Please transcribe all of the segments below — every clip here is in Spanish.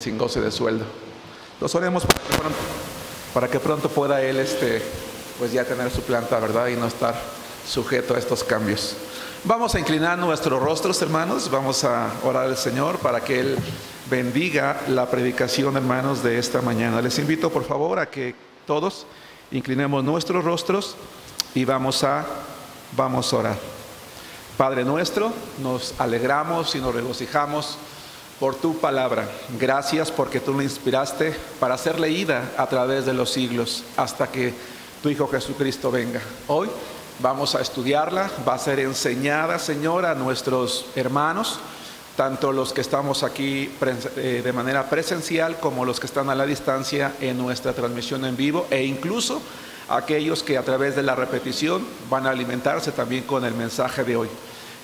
sin goce de sueldo. Nos oremos para que pronto pueda él pues ya tener su planta, ¿verdad? Y no estar sujeto a estos cambios. Vamos a inclinar nuestros rostros, hermanos. Vamos a orar al Señor para que Él bendiga la predicación, hermanos, de esta mañana. Les invito, por favor, a que todos inclinemos nuestros rostros y vamos a orar. Padre nuestro, nos alegramos y nos regocijamos por tu palabra. Gracias porque tú la inspiraste para ser leída a través de los siglos hasta que tu Hijo Jesucristo venga. Hoy vamos a estudiarla, va a ser enseñada, Señor, a nuestros hermanos, tanto los que estamos aquí de manera presencial como los que están a la distancia en nuestra transmisión en vivo, e incluso aquellos que a través de la repetición van a alimentarse también con el mensaje de hoy.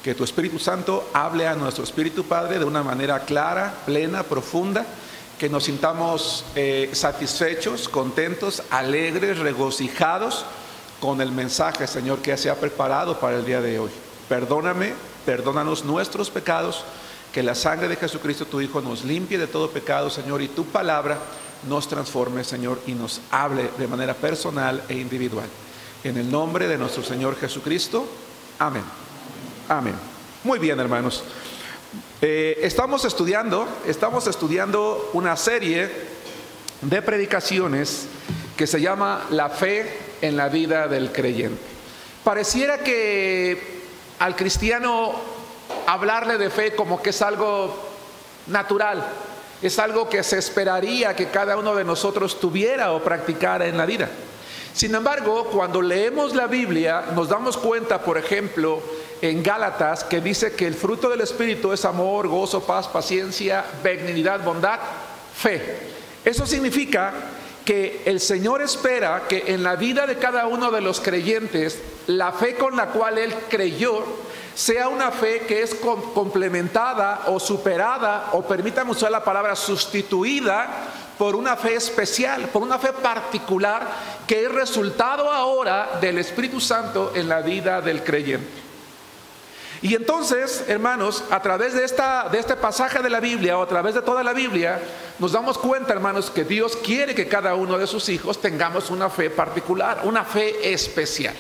Que tu Espíritu Santo hable a nuestro Espíritu, Padre, de una manera clara, plena, profunda, que nos sintamos satisfechos, contentos, alegres, regocijados con el mensaje, Señor, que se ha preparado para el día de hoy. Perdónanos nuestros pecados, que la sangre de Jesucristo, tu Hijo, nos limpie de todo pecado, Señor, y tu palabra nos transforme, Señor, y nos hable de manera personal e individual. En el nombre de nuestro Señor Jesucristo, amén. Amén. Muy bien, hermanos. Estamos estudiando una serie de predicaciones que se llama La fe en la vida del creyente. Pareciera que al cristiano hablarle de fe como que es algo natural, es algo que se esperaría que cada uno de nosotros tuviera o practicara en la vida. Sin embargo, cuando leemos la Biblia, nos damos cuenta, por ejemplo, en Gálatas, que dice que el fruto del Espíritu es amor, gozo, paz, paciencia, benignidad, bondad, fe. Eso significa que el Señor espera que en la vida de cada uno de los creyentes, la fe con la cual Él creyó sea una fe que es complementada o superada, o permítame usar la palabra sustituida, por una fe especial, por una fe particular que es resultado ahora del Espíritu Santo en la vida del creyente. Y entonces, hermanos, a través de este pasaje de la Biblia, o a través de toda la Biblia, nos damos cuenta, hermanos, que Dios quiere que cada uno de sus hijos tengamos una fe particular, una fe especial.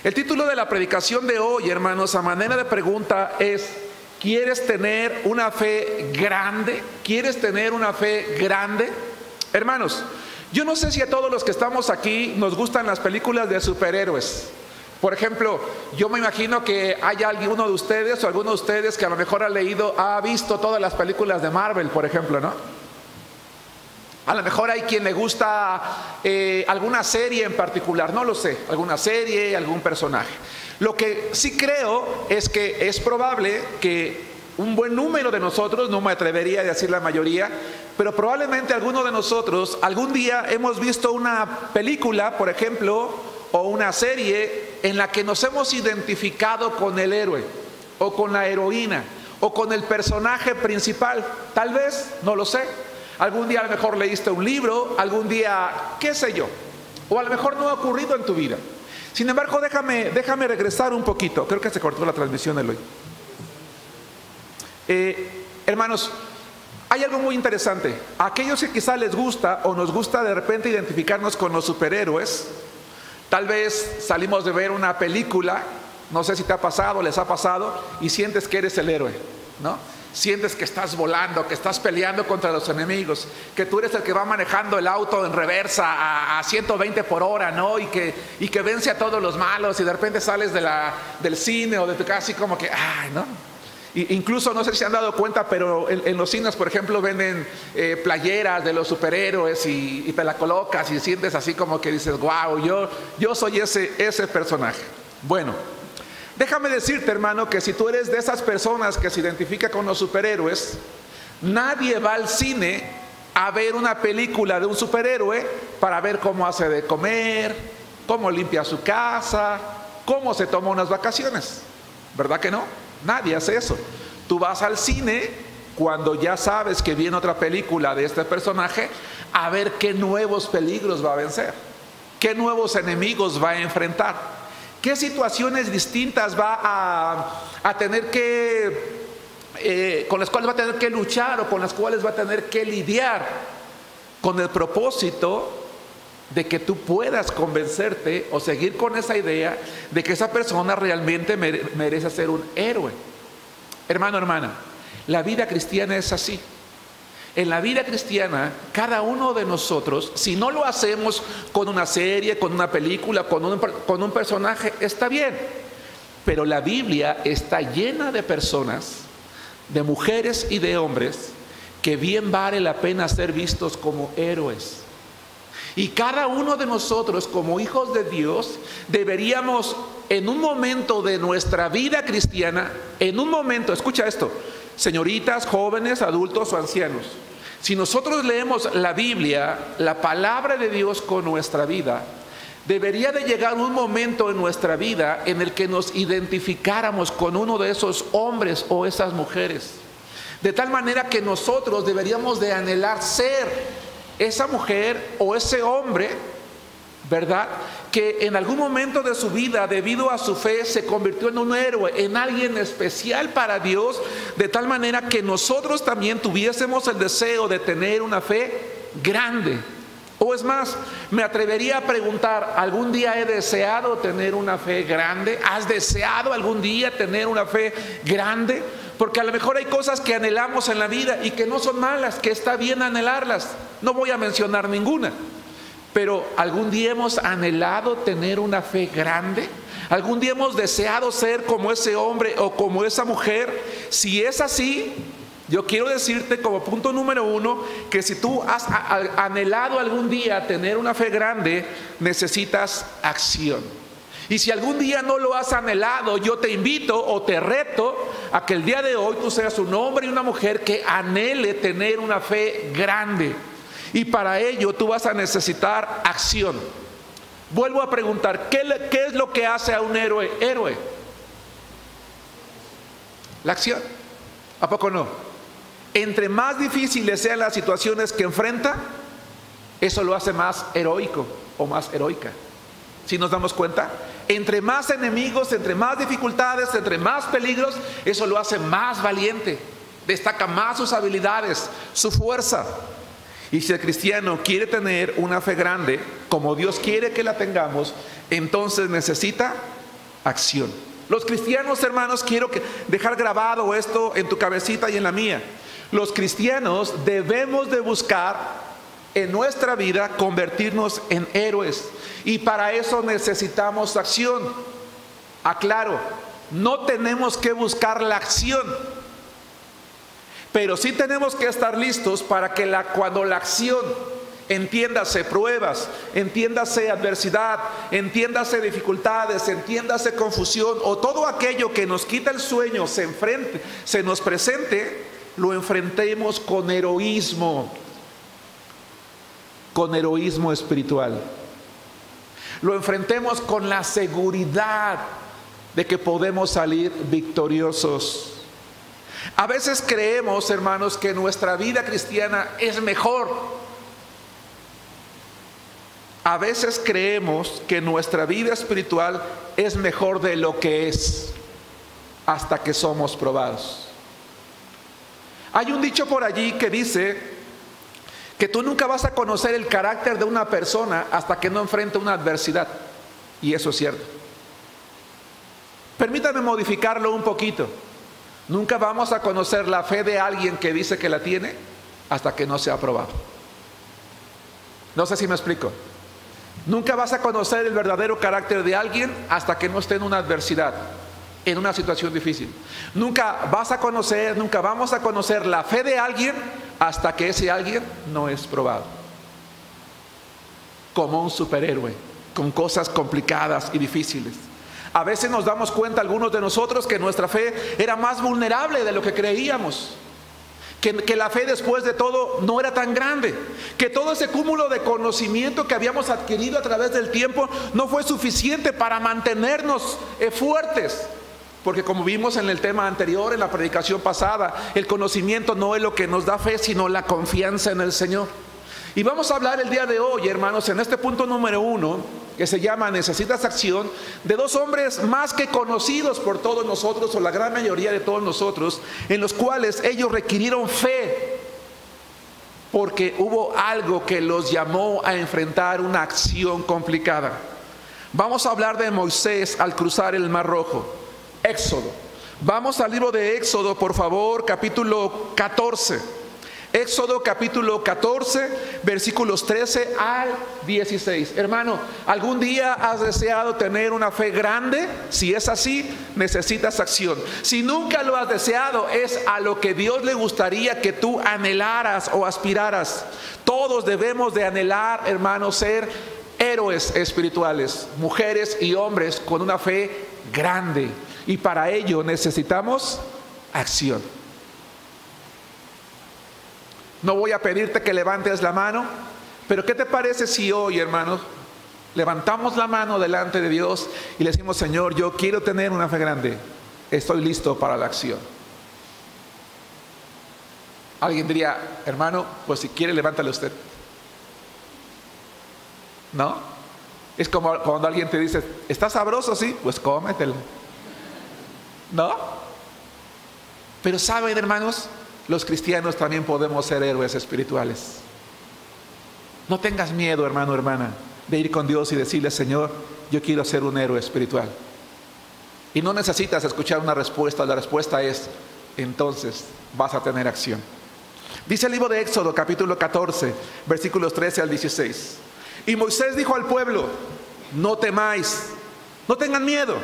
El título de la predicación de hoy, hermanos, a manera de pregunta es: ¿quieres tener una fe grande? ¿Quieres tener una fe grande? Hermanos, yo no sé si a todos los que estamos aquí nos gustan las películas de superhéroes. Por ejemplo, yo me imagino que hay alguno de ustedes o alguno de ustedes que a lo mejor ha visto todas las películas de Marvel, por ejemplo, ¿no? A lo mejor hay quien le gusta alguna serie en particular, no lo sé, alguna serie, algún personaje. Lo que sí creo es que es probable que un buen número de nosotros, no me atrevería a decir la mayoría, pero probablemente alguno de nosotros algún día hemos visto una película, por ejemplo, o una serie en la que nos hemos identificado con el héroe, o con la heroína, o con el personaje principal. Tal vez, no lo sé. Algún día a lo mejor leíste un libro, algún día, qué sé yo, o a lo mejor no ha ocurrido en tu vida. Sin embargo, déjame regresar un poquito. Creo que se cortó la transmisión, Eloy. Hermanos, hay algo muy interesante. A aquellos que quizá les gusta o nos gusta de repente identificarnos con los superhéroes, tal vez salimos de ver una película, no sé si te ha pasado, les ha pasado, y sientes que eres el héroe, ¿no? Sientes que estás volando, que estás peleando contra los enemigos, que tú eres el que va manejando el auto en reversa a 120 por hora, ¿no? Y que vence a todos los malos, y de repente sales del cine o de tu casa así como que, ¡ay, no! Incluso no sé si se han dado cuenta, pero en los cines, por ejemplo, venden playeras de los superhéroes y te la colocas y sientes así como que dices: wow, yo soy ese personaje. Bueno, déjame decirte, hermano, que si tú eres de esas personas que se identifica con los superhéroes, nadie va al cine a ver una película de un superhéroe para ver cómo hace de comer, cómo limpia su casa, cómo se toma unas vacaciones. ¿Verdad que no? Nadie hace eso. Tú vas al cine cuando ya sabes que viene otra película de este personaje a ver qué nuevos peligros va a vencer, qué nuevos enemigos va a enfrentar, qué situaciones distintas va a tener que con las cuales va a tener que luchar o con las cuales va a tener que lidiar, con el propósito de que tú puedas convencerte o seguir con esa idea de que esa persona realmente merece ser un héroe. Hermano, hermana, la vida cristiana es así. En la vida cristiana, cada uno de nosotros, si no lo hacemos con una serie, con una película, con un personaje, está bien. Pero la Biblia está llena de personas, de mujeres y de hombres, que bien vale la pena ser vistos como héroes. Y cada uno de nosotros, como hijos de Dios, deberíamos, en un momento de nuestra vida cristiana, en un momento, escucha esto, señoritas, jóvenes, adultos o ancianos, si nosotros leemos la Biblia, la palabra de Dios con nuestra vida, debería de llegar un momento en nuestra vida en el que nos identificáramos con uno de esos hombres o esas mujeres, de tal manera que nosotros deberíamos de anhelar ser esa mujer o ese hombre, ¿verdad?, que en algún momento de su vida, debido a su fe, se convirtió en un héroe, en alguien especial para Dios, de tal manera que nosotros también tuviésemos el deseo de tener una fe grande. O es más, me atrevería a preguntar, ¿algún día he deseado tener una fe grande? ¿Has deseado algún día tener una fe grande? Porque a lo mejor hay cosas que anhelamos en la vida y que no son malas, que está bien anhelarlas. No voy a mencionar ninguna. Pero ¿algún día hemos anhelado tener una fe grande? ¿Algún día hemos deseado ser como ese hombre o como esa mujer? Si es así, yo quiero decirte como punto número uno, que si tú has anhelado algún día tener una fe grande, necesitas acción. Y si algún día no lo has anhelado, yo te invito o te reto a que el día de hoy tú seas un hombre y una mujer que anhele tener una fe grande. Y para ello tú vas a necesitar acción. Vuelvo a preguntar, ¿qué es lo que hace a un héroe héroe? La acción. ¿A poco no? Entre más difíciles sean las situaciones que enfrenta, eso lo hace más heroico o más heroica. ¿Sí nos damos cuenta? Entre más enemigos, entre más dificultades, entre más peligros, eso lo hace más valiente. Destaca más sus habilidades, su fuerza. Y si el cristiano quiere tener una fe grande, como Dios quiere que la tengamos, entonces necesita acción. Los cristianos, hermanos, quiero dejar grabado esto en tu cabecita y en la mía. Los cristianos debemos de buscar en nuestra vida convertirnos en héroes. Y para eso necesitamos acción. Aclaro, no tenemos que buscar la acción, pero sí tenemos que estar listos para que cuando la acción, entiéndase pruebas, entiéndase adversidad, entiéndase dificultades, entiéndase confusión o todo aquello que nos quita el sueño se nos presente, lo enfrentemos con heroísmo espiritual. Lo enfrentemos con la seguridad de que podemos salir victoriosos. A veces creemos, hermanos, que nuestra vida cristiana es mejor. A veces creemos que nuestra vida espiritual es mejor de lo que es, hasta que somos probados. Hay un dicho por allí que dice que tú nunca vas a conocer el carácter de una persona hasta que no enfrente una adversidad. Y eso es cierto. Permítame modificarlo un poquito. Nunca vamos a conocer la fe de alguien que dice que la tiene hasta que no sea probado. No sé si me explico. Nunca vas a conocer el verdadero carácter de alguien hasta que no esté en una adversidad, en una situación difícil. Nunca vamos a conocer la fe de alguien hasta que ese alguien no es probado. Como un superhéroe, con cosas complicadas y difíciles. A veces nos damos cuenta, algunos de nosotros, que nuestra fe era más vulnerable de lo que creíamos. Que la fe después de todo no era tan grande. Que todo ese cúmulo de conocimiento que habíamos adquirido a través del tiempo no fue suficiente para mantenernos fuertes. Porque como vimos en el tema anterior, en la predicación pasada, el conocimiento no es lo que nos da fe, sino la confianza en el Señor. Y vamos a hablar el día de hoy, hermanos, en este punto número 1, que se llama Necesitas Acción, de dos hombres más que conocidos por todos nosotros, o la gran mayoría de todos nosotros, en los cuales ellos requirieron fe, porque hubo algo que los llamó a enfrentar una acción complicada. Vamos a hablar de Moisés al cruzar el Mar Rojo. Éxodo. Vamos al libro de Éxodo, por favor, capítulo 14. Éxodo capítulo 14, versículos 13 al 16. Hermano, ¿algún día has deseado tener una fe grande? Si es así, necesitas acción. Si nunca lo has deseado, es a lo que Dios le gustaría que tú anhelaras o aspiraras. Todos debemos de anhelar, hermano, ser héroes espirituales, mujeres y hombres con una fe grande. Y para ello necesitamos acción. No voy a pedirte que levantes la mano, pero ¿qué te parece si hoy, hermanos, levantamos la mano delante de Dios y le decimos: Señor, yo quiero tener una fe grande, estoy listo para la acción? Alguien diría: hermano, pues si quiere levántale usted. ¿No? Es como cuando alguien te dice: ¿está sabroso? Sí, pues cómetelo. ¿No? Pero saben, hermanos, los cristianos también podemos ser héroes espirituales. No tengas miedo, hermano, hermana, de ir con Dios y decirle: Señor, yo quiero ser un héroe espiritual. Y no necesitas escuchar una respuesta. La respuesta es: entonces vas a tener acción. Dice el libro de Éxodo capítulo 14, versículos 13 al 16. Y Moisés dijo al pueblo: no temáis, no tengan miedo,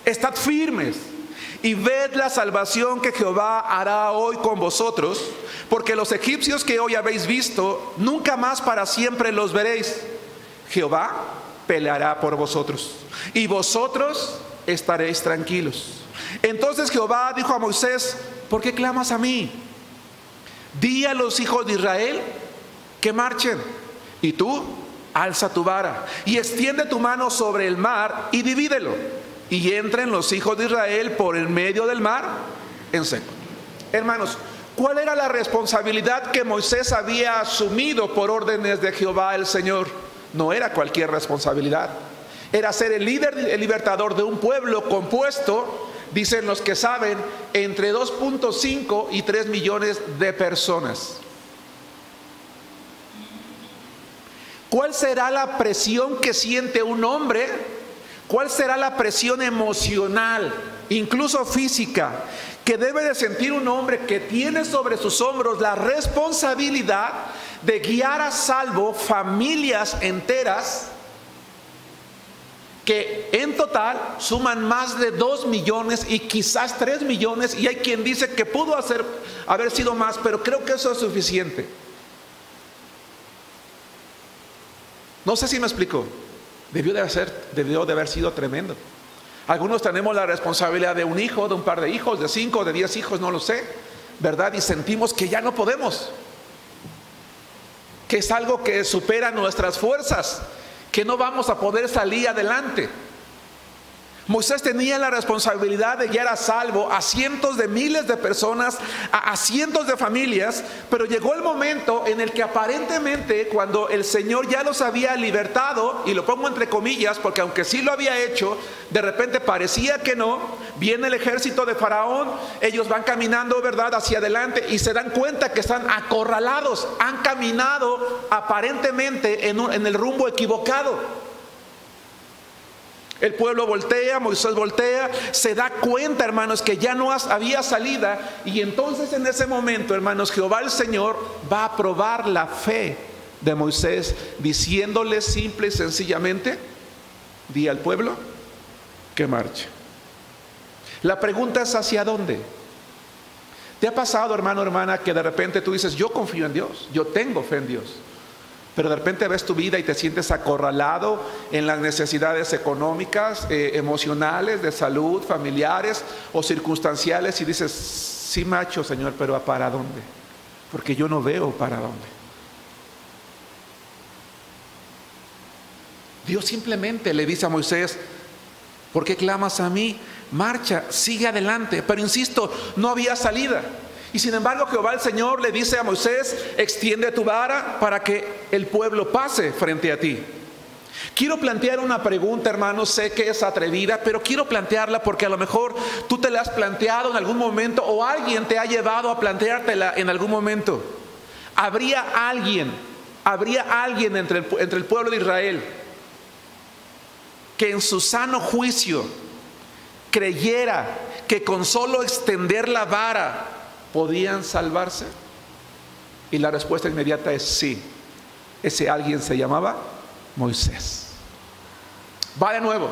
estad firmes y ved la salvación que Jehová hará hoy con vosotros, porque los egipcios que hoy habéis visto, nunca más para siempre los veréis. Jehová peleará por vosotros, y vosotros estaréis tranquilos. Entonces Jehová dijo a Moisés: ¿por qué clamas a mí? Di a los hijos de Israel que marchen, y tú alza tu vara y extiende tu mano sobre el mar y divídelo, y entren los hijos de Israel por el medio del mar en seco. Hermanos, ¿cuál era la responsabilidad que Moisés había asumido por órdenes de Jehová el Señor? No era cualquier responsabilidad. Era ser el líder, el libertador de un pueblo compuesto, dicen los que saben, entre 2.5 y 3 millones de personas. ¿Cuál será la presión que siente un hombre? ¿Cuál será la presión emocional, incluso física, que debe de sentir un hombre que tiene sobre sus hombros la responsabilidad de guiar a salvo familias enteras que en total suman más de 2 millones y quizás 3 millones? Y hay quien dice que pudo haber sido más, pero creo que eso es suficiente. No sé si me explico. Debió de haber sido tremendo. Algunos tenemos la responsabilidad de un hijo, de un par de hijos, de 5, de 10 hijos, no lo sé, ¿verdad? Y sentimos que ya no podemos, que es algo que supera nuestras fuerzas, que no vamos a poder salir adelante. Moisés tenía la responsabilidad de guiar a salvo a cientos de miles de personas, a cientos de familias, pero llegó el momento en el que aparentemente, cuando el Señor ya los había libertado, y lo pongo entre comillas porque aunque sí lo había hecho, de repente parecía que no, viene el ejército de Faraón, ellos van caminando, ¿verdad?, hacia adelante y se dan cuenta que están acorralados, han caminado aparentemente en el rumbo equivocado. El pueblo voltea, Moisés voltea, se da cuenta, hermanos, que ya no había salida. Y entonces en ese momento, hermanos, Jehová el Señor va a probar la fe de Moisés, diciéndole simple y sencillamente: di al pueblo que marche. La pregunta es: ¿hacia dónde? ¿Te ha pasado, hermano, hermana, que de repente tú dices: yo confío en Dios, yo tengo fe en Dios, pero de repente ves tu vida y te sientes acorralado en las necesidades económicas, emocionales, de salud, familiares o circunstanciales, y dices: sí, macho, Señor, pero ¿para dónde? Porque yo no veo para dónde. Dios simplemente le dice a Moisés: ¿por qué clamas a mí? Marcha, sigue adelante. Pero insisto, no había salida. Y sin embargo Jehová el Señor le dice a Moisés: extiende tu vara para que el pueblo pase frente a ti. Quiero plantear una pregunta, hermanos, sé que es atrevida, pero quiero plantearla porque a lo mejor tú te la has planteado en algún momento o alguien te ha llevado a planteártela en algún momento. ¿Habría alguien entre el pueblo de Israel que en su sano juicio creyera que con solo extender la vara podían salvarse? Y la respuesta inmediata es sí. Ese alguien se llamaba Moisés. Va de nuevo.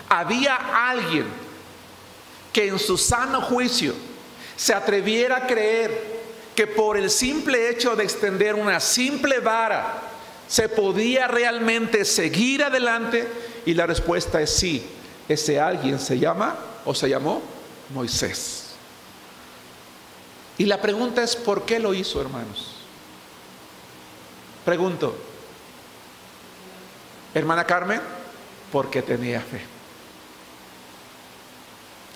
Había alguien que en su sano juicio se atreviera a creer que por el simple hecho de extender una simple vara se podía realmente seguir adelante, y la respuesta es sí. Ese alguien se llama o se llamó Moisés. Y la pregunta es, ¿por qué lo hizo, hermanos? Pregunto, hermana Carmen, porque tenía fe.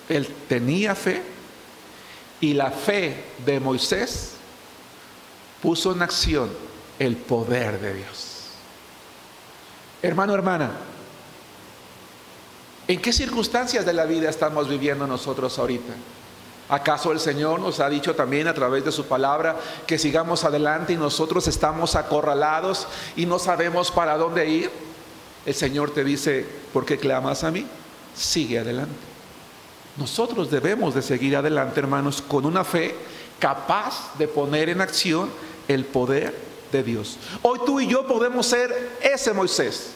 Él tenía fe, y la fe de Moisés puso en acción el poder de Dios. Hermano, hermana, ¿en qué circunstancias de la vida estamos viviendo nosotros ahorita? ¿Acaso el Señor nos ha dicho también a través de su palabra que sigamos adelante y nosotros estamos acorralados y no sabemos para dónde ir? El Señor te dice, ¿por qué clamas a mí? Sigue adelante. Nosotros debemos de seguir adelante, hermanos, con una fe capaz de poner en acción el poder de Dios. Hoy tú y yo podemos ser ese Moisés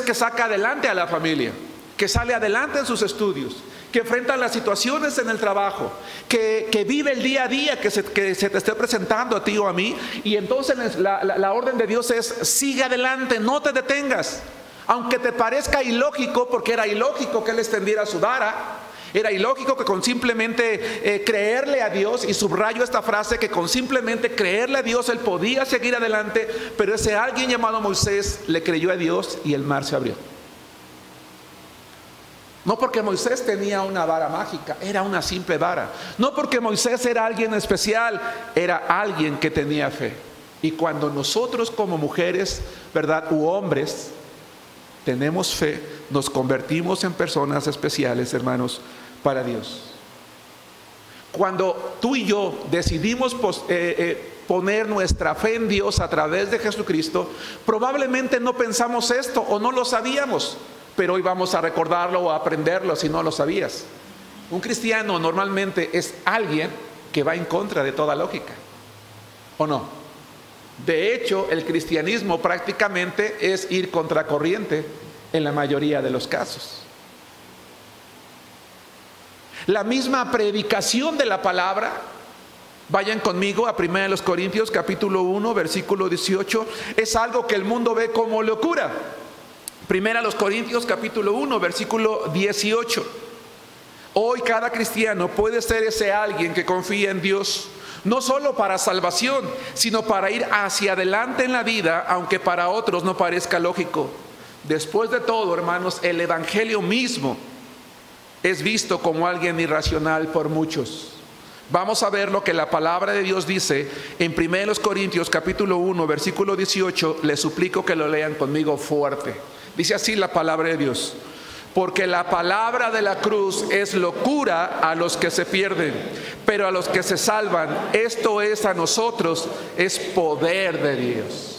que saca adelante a la familia, que sale adelante en sus estudios, que enfrenta las situaciones en el trabajo, que vive el día a día que se te esté presentando a ti o a mí. Y entonces la orden de Dios es: sigue adelante, no te detengas. Aunque te parezca ilógico, porque era ilógico que él extendiera su vara, era ilógico que con simplemente creerle a Dios, y subrayo esta frase, que con simplemente creerle a Dios él podía seguir adelante. Pero ese alguien llamado Moisés le creyó a Dios y el mar se abrió. No porque Moisés tenía una vara mágica, era una simple vara. No porque Moisés era alguien especial, era alguien que tenía fe. Y cuando nosotros como mujeres, ¿verdad?, u hombres, tenemos fe, nos convertimos en personas especiales, hermanos, para Dios. Cuando tú y yo decidimos poner nuestra fe en Dios a través de Jesucristo, probablemente no pensamos esto o no lo sabíamos. Pero hoy vamos a recordarlo o a aprenderlo si no lo sabías. Un cristiano normalmente es alguien que va en contra de toda lógica, ¿o no? De hecho, el cristianismo prácticamente es ir contracorriente en la mayoría de los casos. La misma predicación de la palabra, vayan conmigo a 1 Corintios capítulo 1 versículo 18, es algo que el mundo ve como locura. 1 Corintios capítulo 1 versículo 18. Hoy cada cristiano puede ser ese alguien que confía en Dios, no solo para salvación, sino para ir hacia adelante en la vida, aunque para otros no parezca lógico. Después de todo, hermanos, el evangelio mismo es visto como alguien irracional por muchos. Vamos a ver lo que la palabra de Dios dice en 1 Corintios capítulo 1 versículo 18. Les suplico que lo lean conmigo fuerte. Dice así la palabra de Dios: porque la palabra de la cruz es locura a los que se pierden, pero a los que se salvan, esto es a nosotros, es poder de Dios.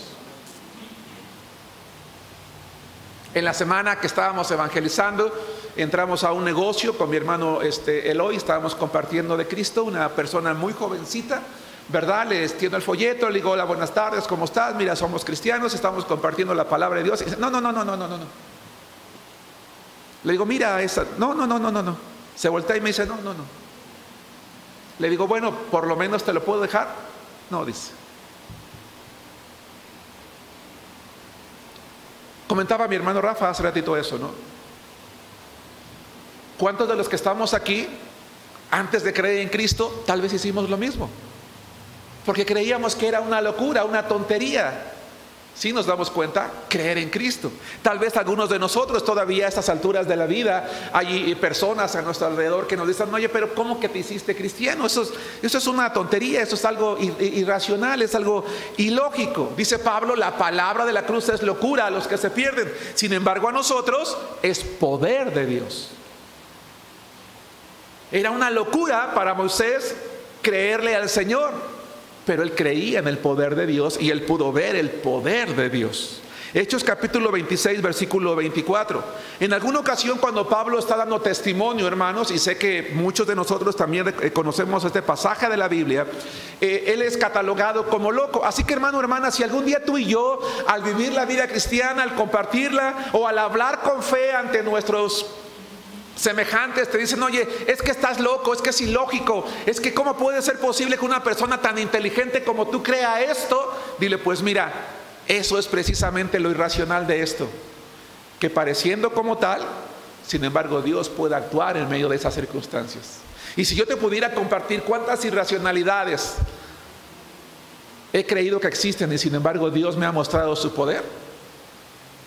En la semana que estábamos evangelizando, entramos a un negocio con mi hermano Eloy, estábamos compartiendo de Cristo. Una persona muy jovencita, ¿verdad? Le extiendo el folleto, le digo: hola, buenas tardes, ¿cómo estás? Mira, somos cristianos, estamos compartiendo la palabra de Dios. Y dice: no. Le digo: mira, esa, no. Se voltea y me dice: no. Le digo: bueno, por lo menos te lo puedo dejar. No, dice. Comentaba mi hermano Rafa hace ratito eso, ¿no? ¿Cuántos de los que estamos aquí, antes de creer en Cristo, tal vez hicimos lo mismo? Porque creíamos que era una locura, una tontería. Si nos damos cuenta, creer en Cristo. Tal vez algunos de nosotros todavía a estas alturas de la vida hay personas a nuestro alrededor que nos dicen: oye, pero ¿cómo que te hiciste cristiano? Eso es una tontería, eso es algo irracional, es algo ilógico. Dice Pablo: la palabra de la cruz es locura a los que se pierden. Sin embargo, a nosotros es poder de Dios. Era una locura para Moisés creerle al Señor, pero él creía en el poder de Dios y él pudo ver el poder de Dios. Hechos capítulo 26, versículo 24. En alguna ocasión, cuando Pablo está dando testimonio, hermanos, y sé que muchos de nosotros también conocemos este pasaje de la Biblia, él es catalogado como loco. Así que, hermano, hermana, si algún día tú y yo, al vivir la vida cristiana, al compartirla o al hablar con fe ante nuestros semejantes, te dicen: oye, es que estás loco, es que es ilógico, es que ¿cómo puede ser posible que una persona tan inteligente como tú crea esto? Dile: pues mira, eso es precisamente lo irracional de esto, que pareciendo como tal, sin embargo Dios puede actuar en medio de esas circunstancias. Y si yo te pudiera compartir cuántas irracionalidades he creído que existen y sin embargo Dios me ha mostrado su poder,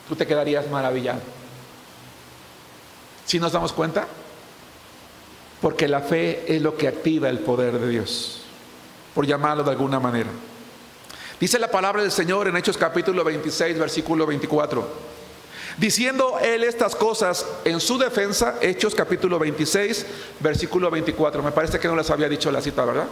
tú te quedarías maravillado. ¿Sí nos damos cuenta? Porque la fe es lo que activa el poder de Dios, por llamarlo de alguna manera. Dice la palabra del Señor en Hechos capítulo 26, versículo 24. Diciendo él estas cosas en su defensa, Hechos capítulo 26, versículo 24. Me parece que no les había dicho la cita, ¿verdad?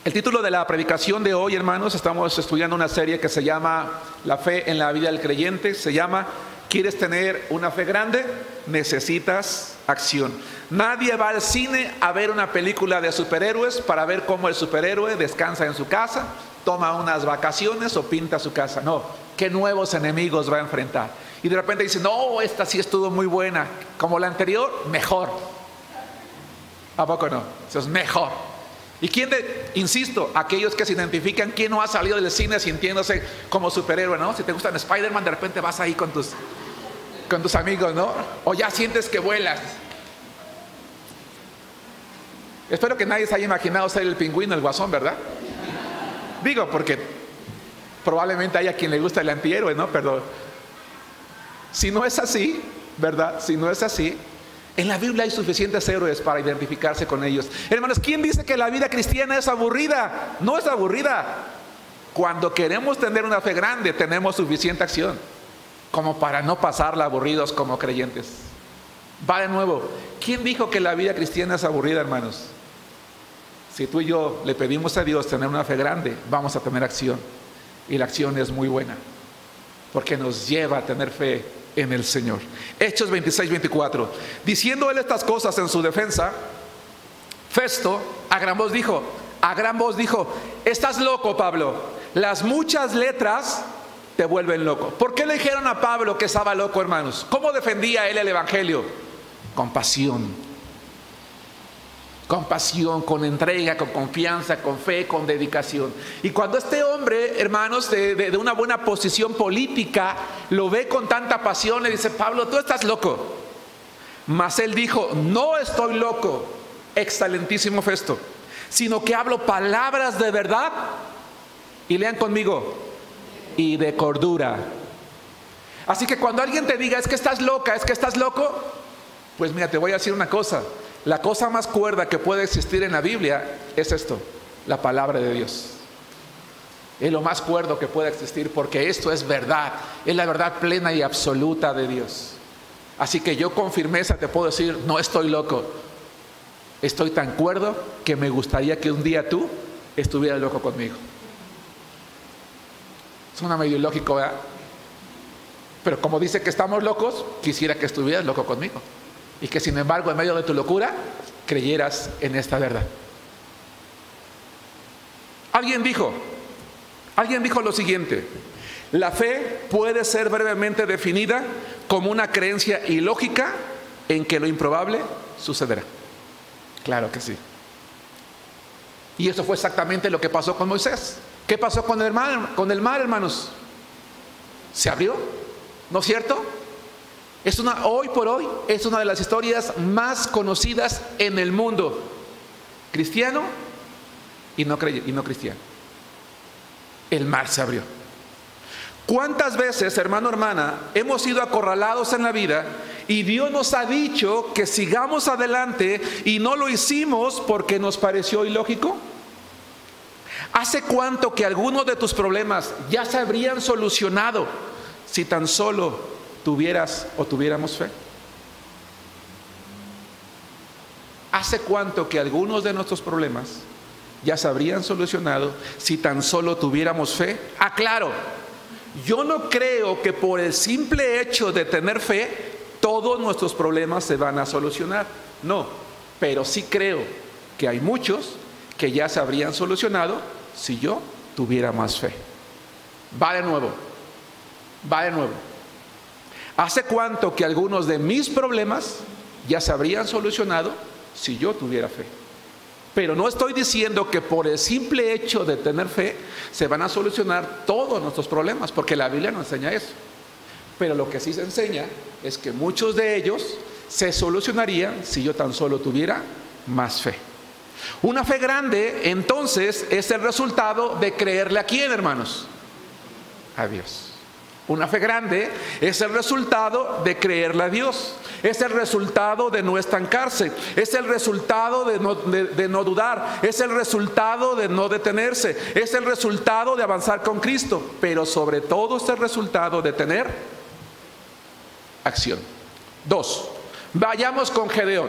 El título de la predicación de hoy, hermanos, estamos estudiando una serie que se llama La fe en la vida del creyente. Se llama: ¿quieres tener una fe grande? Necesitas acción. Nadie va al cine a ver una película de superhéroes para ver cómo el superhéroe descansa en su casa, toma unas vacaciones o pinta su casa. No, ¿qué nuevos enemigos va a enfrentar? Y de repente dice: no, esta sí estuvo muy buena, como la anterior, mejor. ¿A poco no? Eso es mejor. ¿Y quién insisto, aquellos que se identifican, quién no ha salido del cine sintiéndose como superhéroe, ¿no? Si te gustan Spider-Man, de repente vas ahí con tus amigos, ¿no? O ya sientes que vuelas. Espero que nadie se haya imaginado ser el Pingüino, el Guasón, ¿verdad? Digo, porque probablemente haya quien le gusta el antihéroe, ¿no? Pero si no es así, ¿verdad? Si no es así, en la Biblia hay suficientes héroes para identificarse con ellos. Hermanos, ¿quién dice que la vida cristiana es aburrida? No es aburrida. Cuando queremos tener una fe grande, tenemos suficiente acción como para no pasarla aburridos como creyentes. Va de nuevo. ¿Quién dijo que la vida cristiana es aburrida, hermanos? Si tú y yo le pedimos a Dios tener una fe grande, vamos a tener acción. Y la acción es muy buena, porque nos lleva a tener fe en el Señor. Hechos 26, 24. Diciendo él estas cosas en su defensa, Festo a gran voz dijo: estás loco, Pablo, las muchas letras te vuelven loco. ¿Por qué le dijeron a Pablo que estaba loco, hermanos? ¿Cómo defendía él el evangelio? Con pasión, con entrega, con confianza, con fe, con dedicación. Y cuando este hombre, hermanos, de una buena posición política, lo ve con tanta pasión, le dice: Pablo, tú estás loco. Mas él dijo: no estoy loco, excelentísimo Festo, sino que hablo palabras de verdad. Y lean conmigo: y de cordura. Así que cuando alguien te diga: es que estás loca, es que estás loco, pues mira, te voy a decir una cosa. La cosa más cuerda que puede existir en la Biblia es esto: la palabra de Dios. Es lo más cuerdo que puede existir, porque esto es verdad, es la verdad plena y absoluta de Dios. Así que yo con firmeza te puedo decir: no estoy loco, estoy tan cuerdo que me gustaría que un día tú estuvieras loco conmigo. Suena medio ilógico, ¿verdad? Pero como dice que estamos locos, quisiera que estuvieras loco conmigo, y que sin embargo en medio de tu locura creyeras en esta verdad. Alguien dijo lo siguiente: la fe puede ser brevemente definida como una creencia ilógica en que lo improbable sucederá. Claro que sí. Y eso fue exactamente lo que pasó con Moisés. ¿Qué pasó con el mar, hermanos? Se abrió, ¿no es cierto? Hoy por hoy es una de las historias más conocidas en el mundo, cristiano y no cristiano. el mar se abrió. ¿Cuántas veces, hermano, hermana, hemos sido acorralados en la vida y Dios nos ha dicho que sigamos adelante y no lo hicimos porque nos pareció ilógico? ¿Hace cuánto que algunos de tus problemas ya se habrían solucionado si tan solo tuvieras o tuviéramos fe? ¿Hace cuánto que algunos de nuestros problemas ya se habrían solucionado si tan solo tuviéramos fe? Claro, yo no creo que por el simple hecho de tener fe todos nuestros problemas se van a solucionar. No, pero sí creo que hay muchos que ya se habrían solucionado si yo tuviera más fe. Va de nuevo. ¿Hace cuánto que algunos de mis problemas ya se habrían solucionado si yo tuviera fe? Pero no estoy diciendo que por el simple hecho de tener fe se van a solucionar todos nuestros problemas, porque la Biblia no enseña eso. Pero lo que sí se enseña es que muchos de ellos se solucionarían si yo tan solo tuviera más fe. Una fe grande, entonces, es el resultado de creerle ¿a quién, hermanos? A Dios. Una fe grande es el resultado de creerle a Dios. Es el resultado de no estancarse. Es el resultado de no dudar. Es el resultado de no detenerse. Es el resultado de avanzar con Cristo. Pero sobre todo es el resultado de tener acción. 2. Vayamos con Gedeón.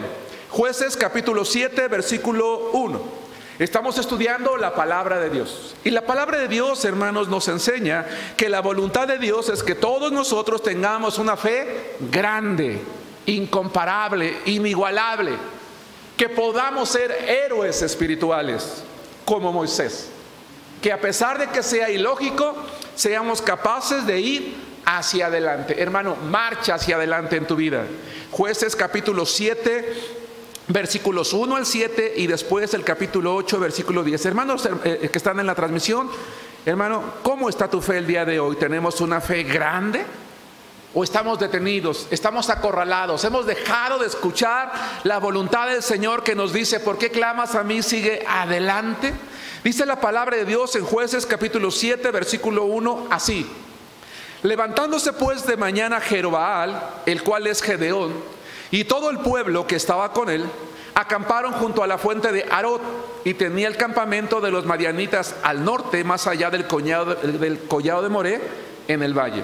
Jueces capítulo 7, versículo 1. Estamos estudiando la palabra de Dios. Y la palabra de Dios, hermanos, nos enseña que la voluntad de Dios es que todos nosotros tengamos una fe grande, incomparable, inigualable. Que podamos ser héroes espirituales como Moisés. Que a pesar de que sea ilógico, seamos capaces de ir hacia adelante. Hermano, marcha hacia adelante en tu vida. Jueces capítulo 7, versículos 1 al 7 y después el capítulo 8, versículo 10. Hermanos que están en la transmisión, hermano, ¿cómo está tu fe el día de hoy? ¿Tenemos una fe grande? ¿O estamos detenidos? ¿Estamos acorralados? ¿Hemos dejado de escuchar la voluntad del Señor que nos dice, ¿por qué clamas a mí? Sigue adelante. Dice la palabra de Dios en Jueces capítulo 7, versículo 1, así: levantándose pues de mañana Jerobbaal, el cual es Gedeón, y todo el pueblo que estaba con él, acamparon junto a la fuente de Arot, y tenía el campamento de los madianitas al norte, más allá del collado de Moré, en el valle.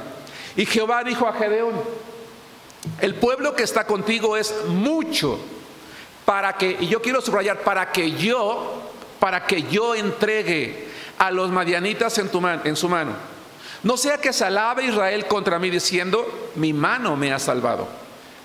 Y Jehová dijo a Gedeón: el pueblo que está contigo es mucho, y yo quiero subrayar, para que yo entregue a los madianitas en su mano. No sea que se alabe Israel contra mí diciendo, mi mano me ha salvado.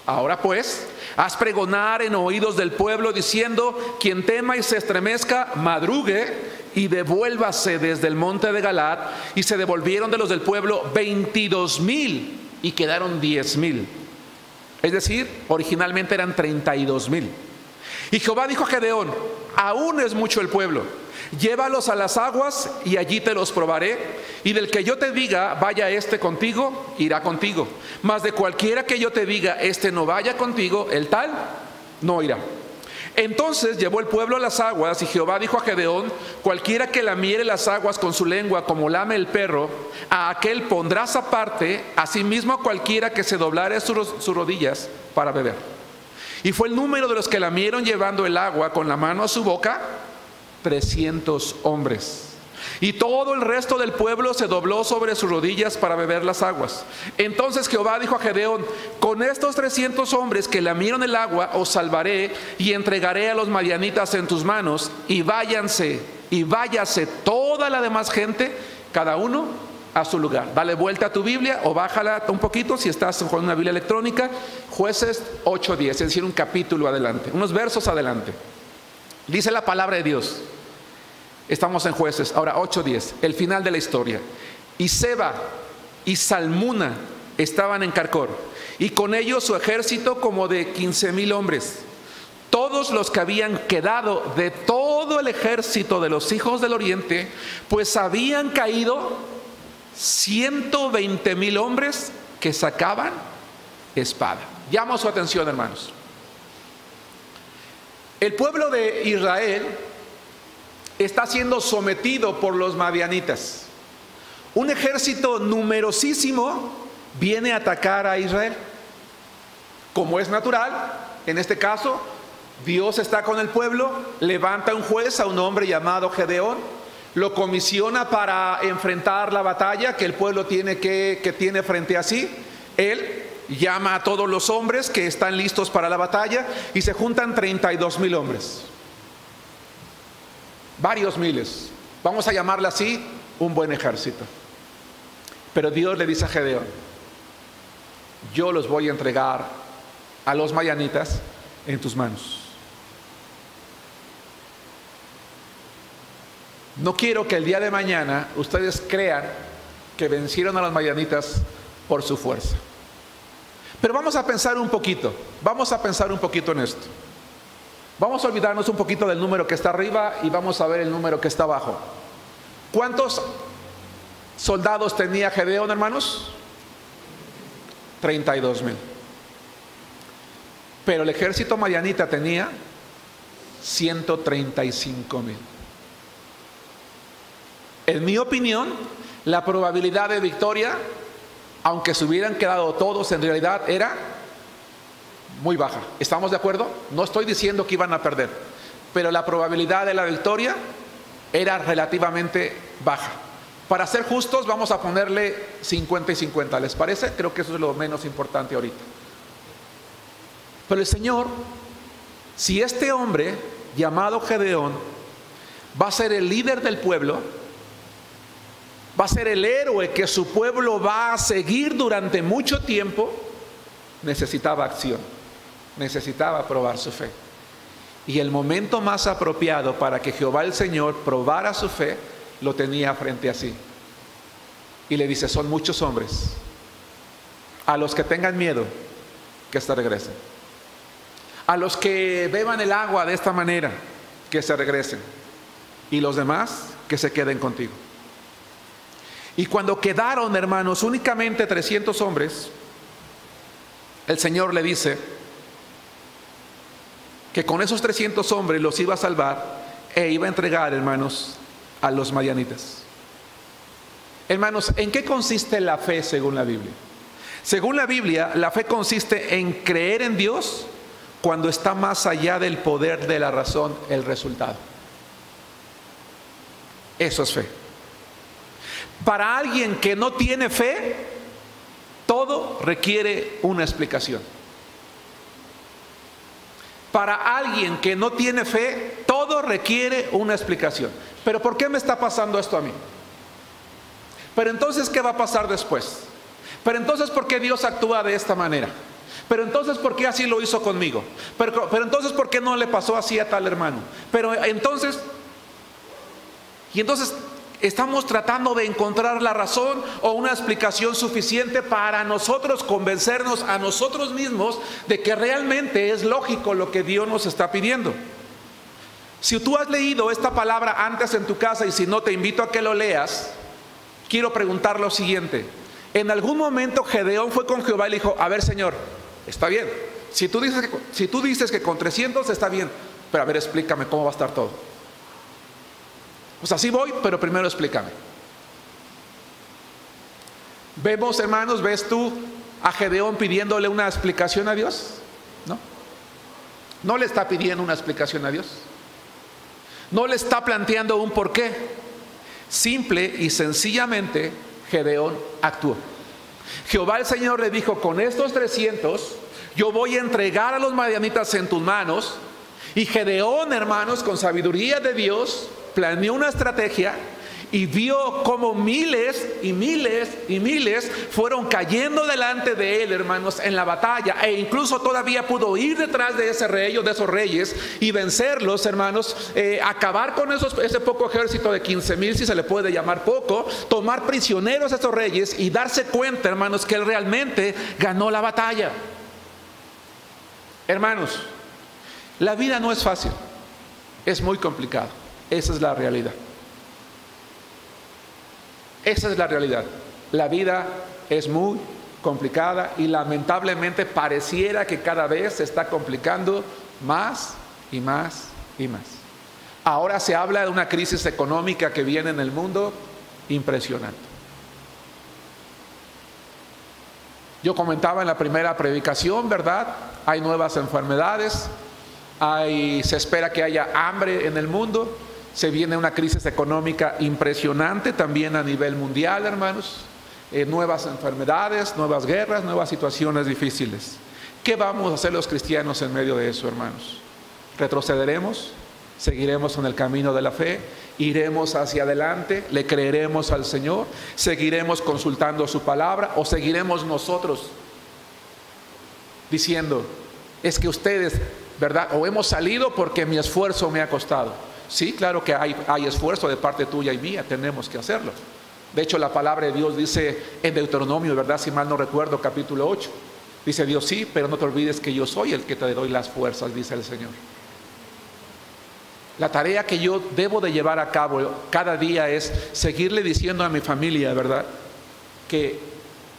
Ahora pues, haz pregonar en oídos del pueblo diciendo, quien tema y se estremezca, madrugue y devuélvase desde el monte de Galaad. Y se devolvieron de los del pueblo 22,000 y quedaron 10,000. Es decir, originalmente eran 32,000. Y Jehová dijo a Gedeón: aún es mucho el pueblo, llévalos a las aguas y allí te los probaré, y del que yo te diga vaya este contigo, irá contigo, mas de cualquiera que yo te diga este no vaya contigo, el tal no irá. Entonces llevó el pueblo a las aguas, y Jehová dijo a Gedeón: cualquiera que lamiere las aguas con su lengua como lame el perro, a aquel pondrás aparte, asimismo a cualquiera que se doblare sus rodillas para beber. Y fue el número de los que lamieron llevando el agua con la mano a su boca, 300 hombres. Y todo el resto del pueblo se dobló sobre sus rodillas para beber las aguas. Entonces Jehová dijo a Gedeón: con estos 300 hombres que lamieron el agua os salvaré, y entregaré a los madianitas en tus manos, y váyase toda la demás gente, cada uno a su lugar. Dale vuelta a tu Biblia o bájala un poquito si estás con una Biblia electrónica. Jueces 8:10, es decir, un capítulo adelante, unos versos adelante. Dice la palabra de Dios. Estamos en Jueces, ahora 8:10, el final de la historia. Y Seba y Salmuna estaban en Carcor, y con ellos su ejército como de 15,000 hombres. Todos los que habían quedado de todo el ejército de los hijos del oriente, pues habían caído 120,000 hombres que sacaban espada. Llamo su atención, hermanos. El pueblo de Israel está siendo sometido por los madianitas. un ejército numerosísimo viene a atacar a Israel. Como es natural, en este caso, Dios está con el pueblo, levanta un juez, a un hombre llamado Gedeón, lo comisiona para enfrentar la batalla que el pueblo tiene frente a sí. Él llama a todos los hombres que están listos para la batalla y se juntan 32,000 hombres. Varios miles. Vamos a llamarle así, un buen ejército. Pero Dios le dice a Gedeón: yo los voy a entregar a los madianitas en tus manos. No quiero que el día de mañana ustedes crean que vencieron a los madianitas por su fuerza. Pero vamos a pensar un poquito en esto. Vamos a olvidarnos un poquito del número que está arriba y vamos a ver el número que está abajo. ¿Cuántos soldados tenía Gedeón, hermanos? 32,000. Pero el ejército madianita tenía 135,000. En mi opinión, la probabilidad de victoria, aunque se hubieran quedado todos, en realidad era muy baja. ¿Estamos de acuerdo? No estoy diciendo que iban a perder, pero la probabilidad de la victoria era relativamente baja. Para ser justos, vamos a ponerle 50 y 50. ¿Les parece? Creo que eso es lo menos importante ahorita. Pero el Señor, si este hombre llamado Gedeón va a ser el líder del pueblo, va a ser el héroe que su pueblo va a seguir durante mucho tiempo, necesitaba acción, necesitaba probar su fe. Y el momento más apropiado para que Jehová el Señor probara su fe, lo tenía frente a sí. Y le dice: son muchos hombres. A los que tengan miedo, que se regresen. A los que beban el agua de esta manera, que se regresen. Y los demás, que se queden contigo. Y cuando quedaron, hermanos, únicamente 300 hombres, el Señor le dice que con esos 300 hombres los iba a salvar e iba a entregar, hermanos, a los madianitas. Hermanos, ¿en qué consiste la fe según la Biblia? Según la Biblia, la fe consiste en creer en Dios cuando está más allá del poder de la razón el resultado. Eso es fe. Para alguien que no tiene fe, todo requiere una explicación. Para alguien que no tiene fe, todo requiere una explicación. ¿Pero por qué me está pasando esto a mí? Pero entonces, ¿qué va a pasar después? Pero entonces, ¿por qué Dios actúa de esta manera? Pero entonces, ¿por qué así lo hizo conmigo? Pero entonces, ¿por qué no le pasó así a tal hermano? Pero entonces, estamos tratando de encontrar la razón o una explicación suficiente para nosotros convencernos a nosotros mismos de que realmente es lógico lo que Dios nos está pidiendo. Si tú has leído esta palabra antes en tu casa, y si no, te invito a que lo leas, quiero preguntar lo siguiente. En algún momento Gedeón fue con Jehová y le dijo: a ver, Señor, está bien, si tú dices que con 300 está bien, pero a ver, explícame cómo va a estar todo. Pues así voy, pero primero explícame. Vemos, hermanos, ¿ves tú a Gedeón pidiéndole una explicación a Dios? No. No le está pidiendo una explicación a Dios. No le está planteando un porqué. Simple y sencillamente Gedeón actuó. Jehová el Señor le dijo: con estos 300 yo voy a entregar a los madianitas en tus manos. Y Gedeón, hermanos, con sabiduría de Dios, planeó una estrategia y vio cómo miles y miles y miles fueron cayendo delante de él, hermanos, en la batalla, e incluso todavía pudo ir detrás de ese rey o de esos reyes y vencerlos, hermanos, acabar con ese poco ejército de 15,000, si se le puede llamar poco, tomar prisioneros a esos reyes y darse cuenta, hermanos, que él realmente ganó la batalla. Hermanos, la vida no es fácil, es muy complicado. Esa es la realidad. Esa es la realidad. La vida es muy complicada y lamentablemente pareciera que cada vez se está complicando más y más y más. Ahora se habla de una crisis económica que viene en el mundo impresionante. Yo comentaba en la primera predicación, ¿verdad? Hay nuevas enfermedades, se espera que haya hambre en el mundo, se viene una crisis económica impresionante también a nivel mundial, hermanos. Nuevas enfermedades, nuevas guerras, nuevas situaciones difíciles. ¿Qué vamos a hacer los cristianos en medio de eso, hermanos? ¿Retrocederemos? ¿Seguiremos en el camino de la fe? ¿Iremos hacia adelante? ¿Le creeremos al Señor? ¿Seguiremos consultando su palabra? ¿O seguiremos nosotros diciendo, es que ustedes, ¿verdad? O hemos salido porque mi esfuerzo me ha costado? Sí, claro que hay esfuerzo de parte tuya y mía, tenemos que hacerlo. De hecho, la palabra de Dios dice en Deuteronomio, ¿verdad? Si mal no recuerdo, capítulo 8. Dice Dios, sí, pero no te olvides que yo soy el que te doy las fuerzas, dice el Señor. La tarea que yo debo de llevar a cabo cada día es seguirle diciendo a mi familia, ¿verdad? Que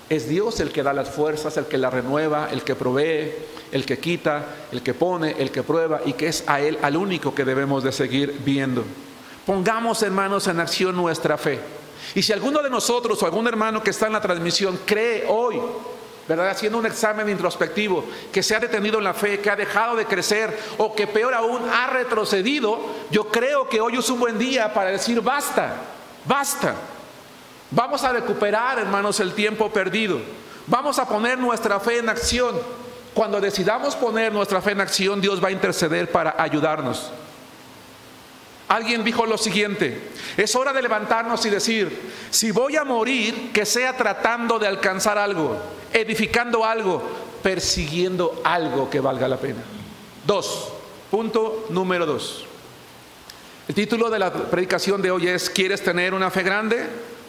es Dios el que da las fuerzas, el que las renueva, el que provee, el que quita, el que pone, el que prueba, y que es a Él al único que debemos de seguir viendo. Pongamos, hermanos, en acción nuestra fe. Y si alguno de nosotros o algún hermano que está en la transmisión cree hoy, ¿verdad?, haciendo un examen introspectivo, que se ha detenido en la fe, que ha dejado de crecer, o que peor aún ha retrocedido, yo creo que hoy es un buen día para decir basta, basta. Vamos a recuperar, hermanos, el tiempo perdido. Vamos a poner nuestra fe en acción. Cuando decidamos poner nuestra fe en acción, Dios va a interceder para ayudarnos. Alguien dijo lo siguiente: es hora de levantarnos y decir, si voy a morir, que sea tratando de alcanzar algo, edificando algo, persiguiendo algo que valga la pena. Punto número 2. El título de la predicación de hoy es: ¿quieres tener una fe grande?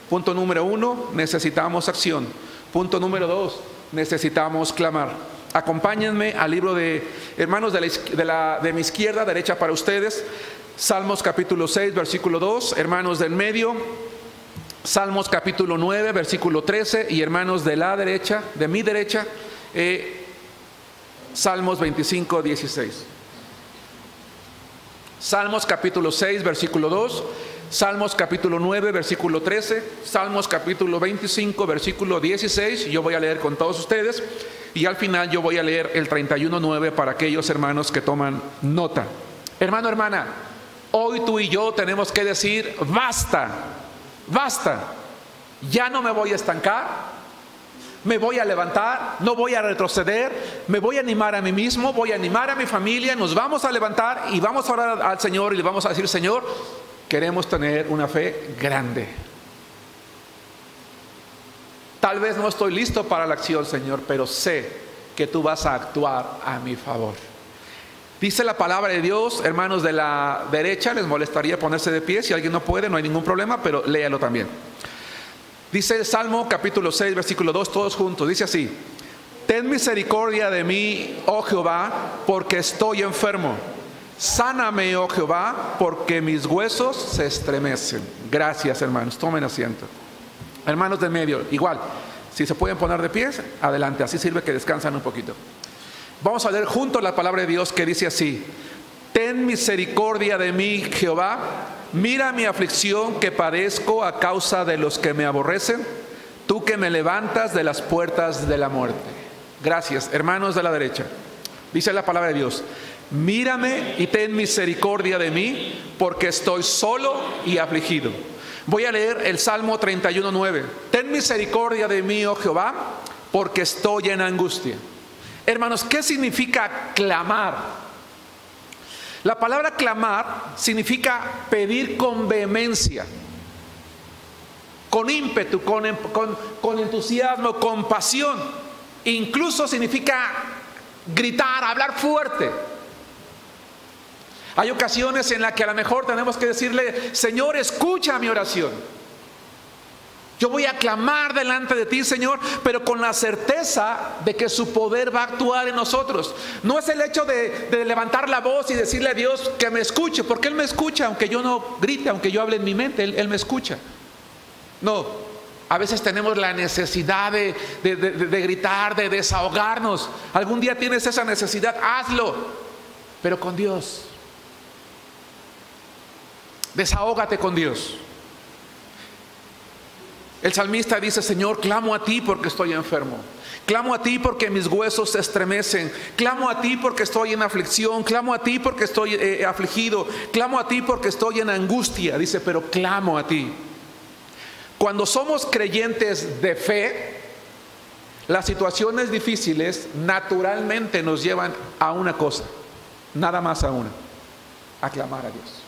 Punto número 1, necesitamos acción. Punto número 2, necesitamos clamar. Acompáñenme al libro de, hermanos, de mi izquierda, derecha para ustedes, Salmos capítulo 6, versículo 2, hermanos del medio, Salmos capítulo 9, versículo 13, y hermanos de la derecha, de mi derecha, Salmos 25, 16. Salmos capítulo 6, versículo 2, Salmos capítulo 9, versículo 13, Salmos capítulo 25, versículo 16, yo voy a leer con todos ustedes, y al final yo voy a leer el 31:9 para aquellos hermanos que toman nota. Hermano, hermana, hoy tú y yo tenemos que decir basta, basta, ya no me voy a estancar, me voy a levantar, no voy a retroceder, me voy a animar a mí mismo, voy a animar a mi familia, nos vamos a levantar y vamos a orar al Señor y le vamos a decir: Señor, queremos tener una fe grande. Tal vez no estoy listo para la acción, Señor, pero sé que tú vas a actuar a mi favor. Dice la palabra de Dios, hermanos de la derecha, les molestaría ponerse de pie, si alguien no puede, no hay ningún problema, pero léalo también. Dice el Salmo capítulo 6, versículo 2, todos juntos, dice así: ten misericordia de mí, oh Jehová, porque estoy enfermo. Sáname, oh Jehová, porque mis huesos se estremecen. Gracias, hermanos, tomen asiento. Hermanos del medio, igual, si se pueden poner de pie, adelante, así sirve que descansan un poquito. Vamos a leer juntos la palabra de Dios, que dice así: ten misericordia de mí, Jehová, mira mi aflicción que padezco a causa de los que me aborrecen, tú que me levantas de las puertas de la muerte. Gracias, hermanos de la derecha. Dice la palabra de Dios: mírame y ten misericordia de mí, porque estoy solo y afligido. Voy a leer el Salmo 31:9. Ten misericordia de mí, oh Jehová, porque estoy en angustia. Hermanos, ¿qué significa clamar? La palabra clamar significa pedir con vehemencia, con ímpetu, con entusiasmo, con pasión. Incluso significa gritar, hablar fuerte. Hay ocasiones en las que a lo mejor tenemos que decirle: Señor, escucha mi oración. Yo voy a clamar delante de ti, Señor, pero con la certeza de que su poder va a actuar en nosotros. No es el hecho de levantar la voz y decirle a Dios que me escuche, porque Él me escucha, aunque yo no grite, aunque yo hable en mi mente, Él me escucha. No, a veces tenemos la necesidad de gritar, de desahogarnos. Algún día tienes esa necesidad, hazlo, pero con Dios. Desahógate con Dios. El salmista dice: Señor, clamo a ti porque estoy enfermo. Clamo a ti porque mis huesos se estremecen. Clamo a ti porque estoy en aflicción. Clamo a ti porque estoy afligido. Clamo a ti porque estoy en angustia. Dice, pero clamo a ti. Cuando somos creyentes de fe, las situaciones difíciles naturalmente nos llevan a una cosa, nada más a una: a clamar a Dios,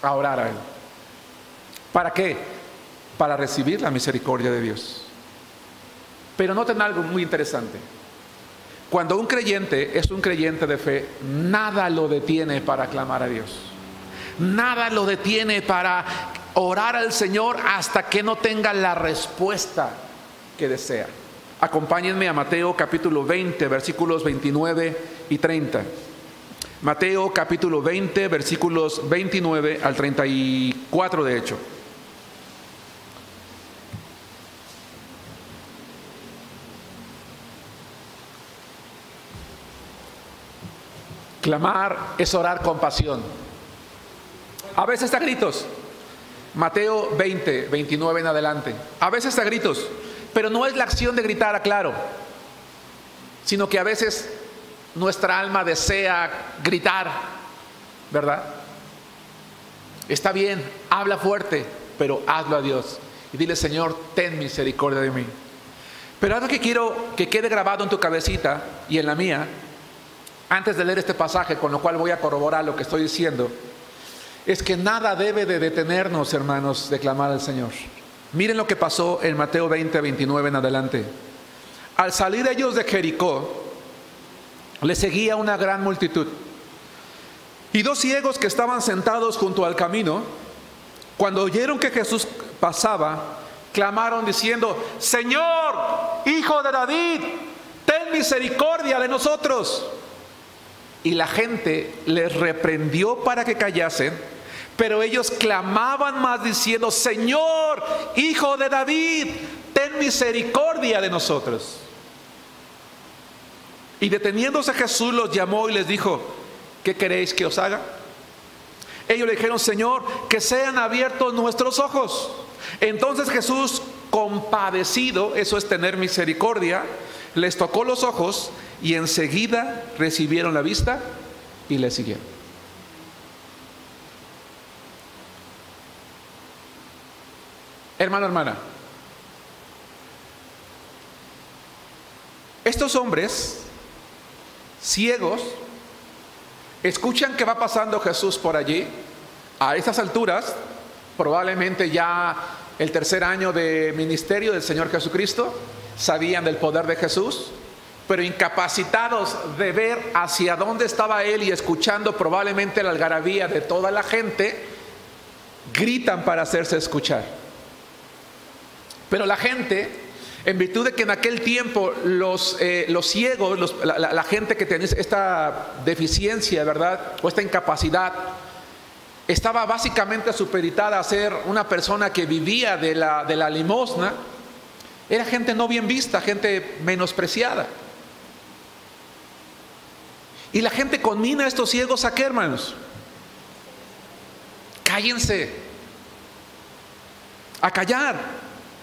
a orar a Él. ¿Para qué? Para recibir la misericordia de Dios. Pero noten algo muy interesante. Cuando un creyente es un creyente de fe, nada lo detiene para clamar a Dios. Nada lo detiene para orar al Señor hasta que no tenga la respuesta que desea. Acompáñenme a Mateo capítulo 20, versículos 29 y 30. Mateo capítulo 20, versículos 29 al 34 de hecho. Clamar es orar con pasión. A veces a gritos. Mateo 20, 29 en adelante. A veces a gritos. Pero no es la acción de gritar, aclaro, sino que a veces nuestra alma desea gritar, ¿verdad? Está bien, habla fuerte, pero hazlo a Dios. Y dile: Señor, ten misericordia de mí. Pero algo que quiero que quede grabado en tu cabecita y en la mía, antes de leer este pasaje, con lo cual voy a corroborar lo que estoy diciendo, es que nada debe de detenernos, hermanos, de clamar al Señor. Miren lo que pasó en Mateo 20, 29 en adelante. Al salir ellos de Jericó, le seguía una gran multitud. Y dos ciegos que estaban sentados junto al camino, cuando oyeron que Jesús pasaba, clamaron diciendo: Señor, Hijo de David, ten misericordia de nosotros. Y la gente les reprendió para que callasen, pero ellos clamaban más diciendo: Señor, Hijo de David, ten misericordia de nosotros. Y deteniéndose Jesús los llamó y les dijo: ¿qué queréis que os haga? Ellos le dijeron: Señor, que sean abiertos nuestros ojos. Entonces Jesús, compadecido, eso es tener misericordia, les tocó los ojos y enseguida recibieron la vista y le siguieron. Hermano, hermana, estos hombres ciegos escuchan que va pasando Jesús por allí. A estas alturas, probablemente ya el tercer año de ministerio del Señor Jesucristo, sabían del poder de Jesús, pero incapacitados de ver hacia dónde estaba Él y escuchando probablemente la algarabía de toda la gente, gritan para hacerse escuchar. Pero la gente, en virtud de que en aquel tiempo los ciegos, la gente que tenía esta deficiencia, ¿verdad?, o esta incapacidad, estaba básicamente supeditada a ser una persona que vivía de la limosna. Era gente no bien vista, gente menospreciada. Y la gente conmina a estos ciegos a qué, hermanos: cállense, a callar.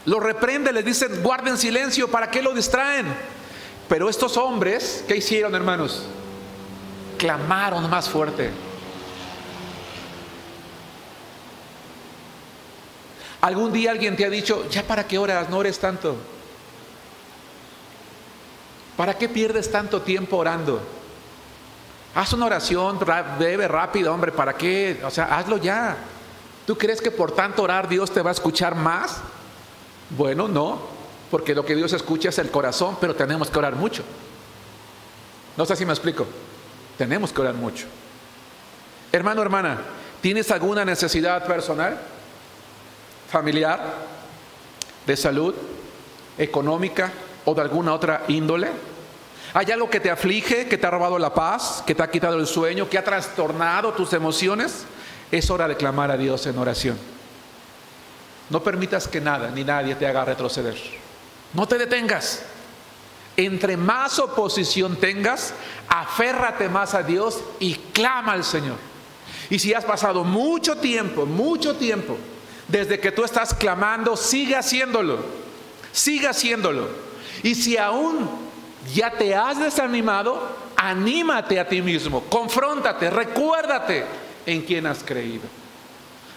Los reprende, les dicen: guarden silencio. ¿Para qué lo distraen? Pero estos hombres, ¿qué hicieron, hermanos? Clamaron más fuerte. ¿Algún día alguien te ha dicho: ya para qué oras? No ores tanto. ¿Para qué pierdes tanto tiempo orando? Haz una oración breve, rápida, hombre. ¿Para qué? O sea, hazlo ya. ¿Tú crees que por tanto orar Dios te va a escuchar más? Bueno, no, porque lo que Dios escucha es el corazón, pero tenemos que orar mucho. No sé si me explico. Tenemos que orar mucho. Hermano, hermana, ¿tienes alguna necesidad personal, familiar, de salud, económica o de alguna otra índole? ¿Hay algo que te aflige, que te ha robado la paz, que te ha quitado el sueño, que ha trastornado tus emociones? Es hora de clamar a Dios en oración. No permitas que nada ni nadie te haga retroceder. No te detengas. Entre más oposición tengas, aférrate más a Dios y clama al Señor. Y si has pasado mucho tiempo Desde que tú estás clamando, sigue haciéndolo. Sigue haciéndolo. Y si aún ya te has desanimado, anímate a ti mismo. Confróntate, recuérdate en quién has creído.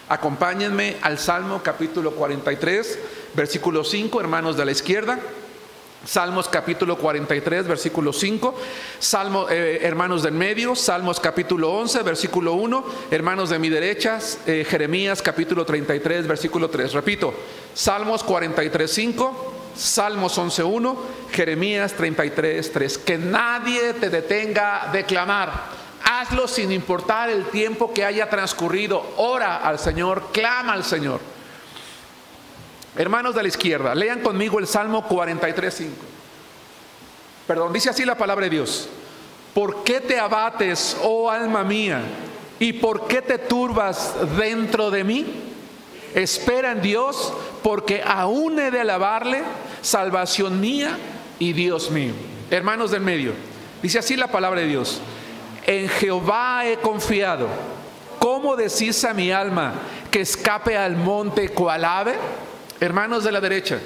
Acompáñenme al Salmo capítulo 43, versículo 5, hermanos de la izquierda. Salmos capítulo 43, versículo 5. Hermanos del medio, Salmos capítulo 11, versículo 1. Hermanos de mi derecha, Jeremías capítulo 33, versículo 3. Repito, Salmos 43, 5, Salmos 11, 1, Jeremías 33, 3. Que nadie te detenga de clamar. Hazlo sin importar el tiempo que haya transcurrido. Ora al Señor, clama al Señor. Hermanos de la izquierda, lean conmigo el Salmo 43, 5. Perdón, dice así la palabra de Dios. ¿Por qué te abates, oh alma mía? ¿Y por qué te turbas dentro de mí? Espera en Dios, porque aún he de alabarle, salvación mía y Dios mío. Hermanos del medio, dice así la palabra de Dios. En Jehová he confiado. ¿Cómo decís a mi alma que escape al monte cual ave? Hermanos de la derecha,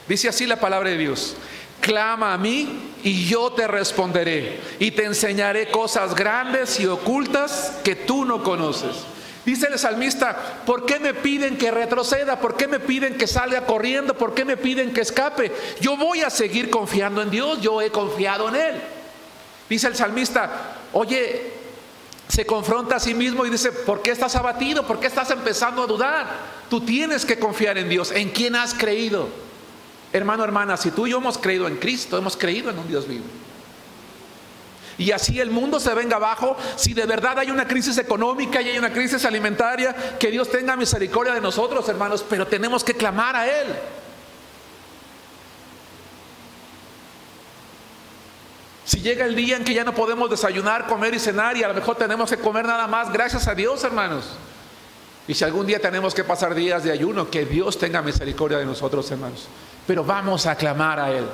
dice así la palabra de Dios. Clama a mí y yo te responderé y te enseñaré cosas grandes y ocultas que tú no conoces. Dice el salmista, ¿por qué me piden que retroceda? ¿Por qué me piden que salga corriendo? ¿Por qué me piden que escape? Yo voy a seguir confiando en Dios, yo he confiado en Él. Dice el salmista, oye, se confronta a sí mismo y dice, ¿por qué estás abatido? ¿Por qué estás empezando a dudar? Tú tienes que confiar en Dios. ¿En quién has creído? Hermano, hermana, si tú y yo hemos creído en Cristo, hemos creído en un Dios vivo. Y así el mundo se venga abajo, si de verdad hay una crisis económica y hay una crisis alimentaria, que Dios tenga misericordia de nosotros, hermanos, pero tenemos que clamar a Él. Si llega el día en que ya no podemos desayunar, comer y cenar, y a lo mejor tenemos que comer nada más, gracias a Dios, hermanos. Y si algún día tenemos que pasar días de ayuno, que Dios tenga misericordia de nosotros, hermanos. Pero vamos a clamar a Él.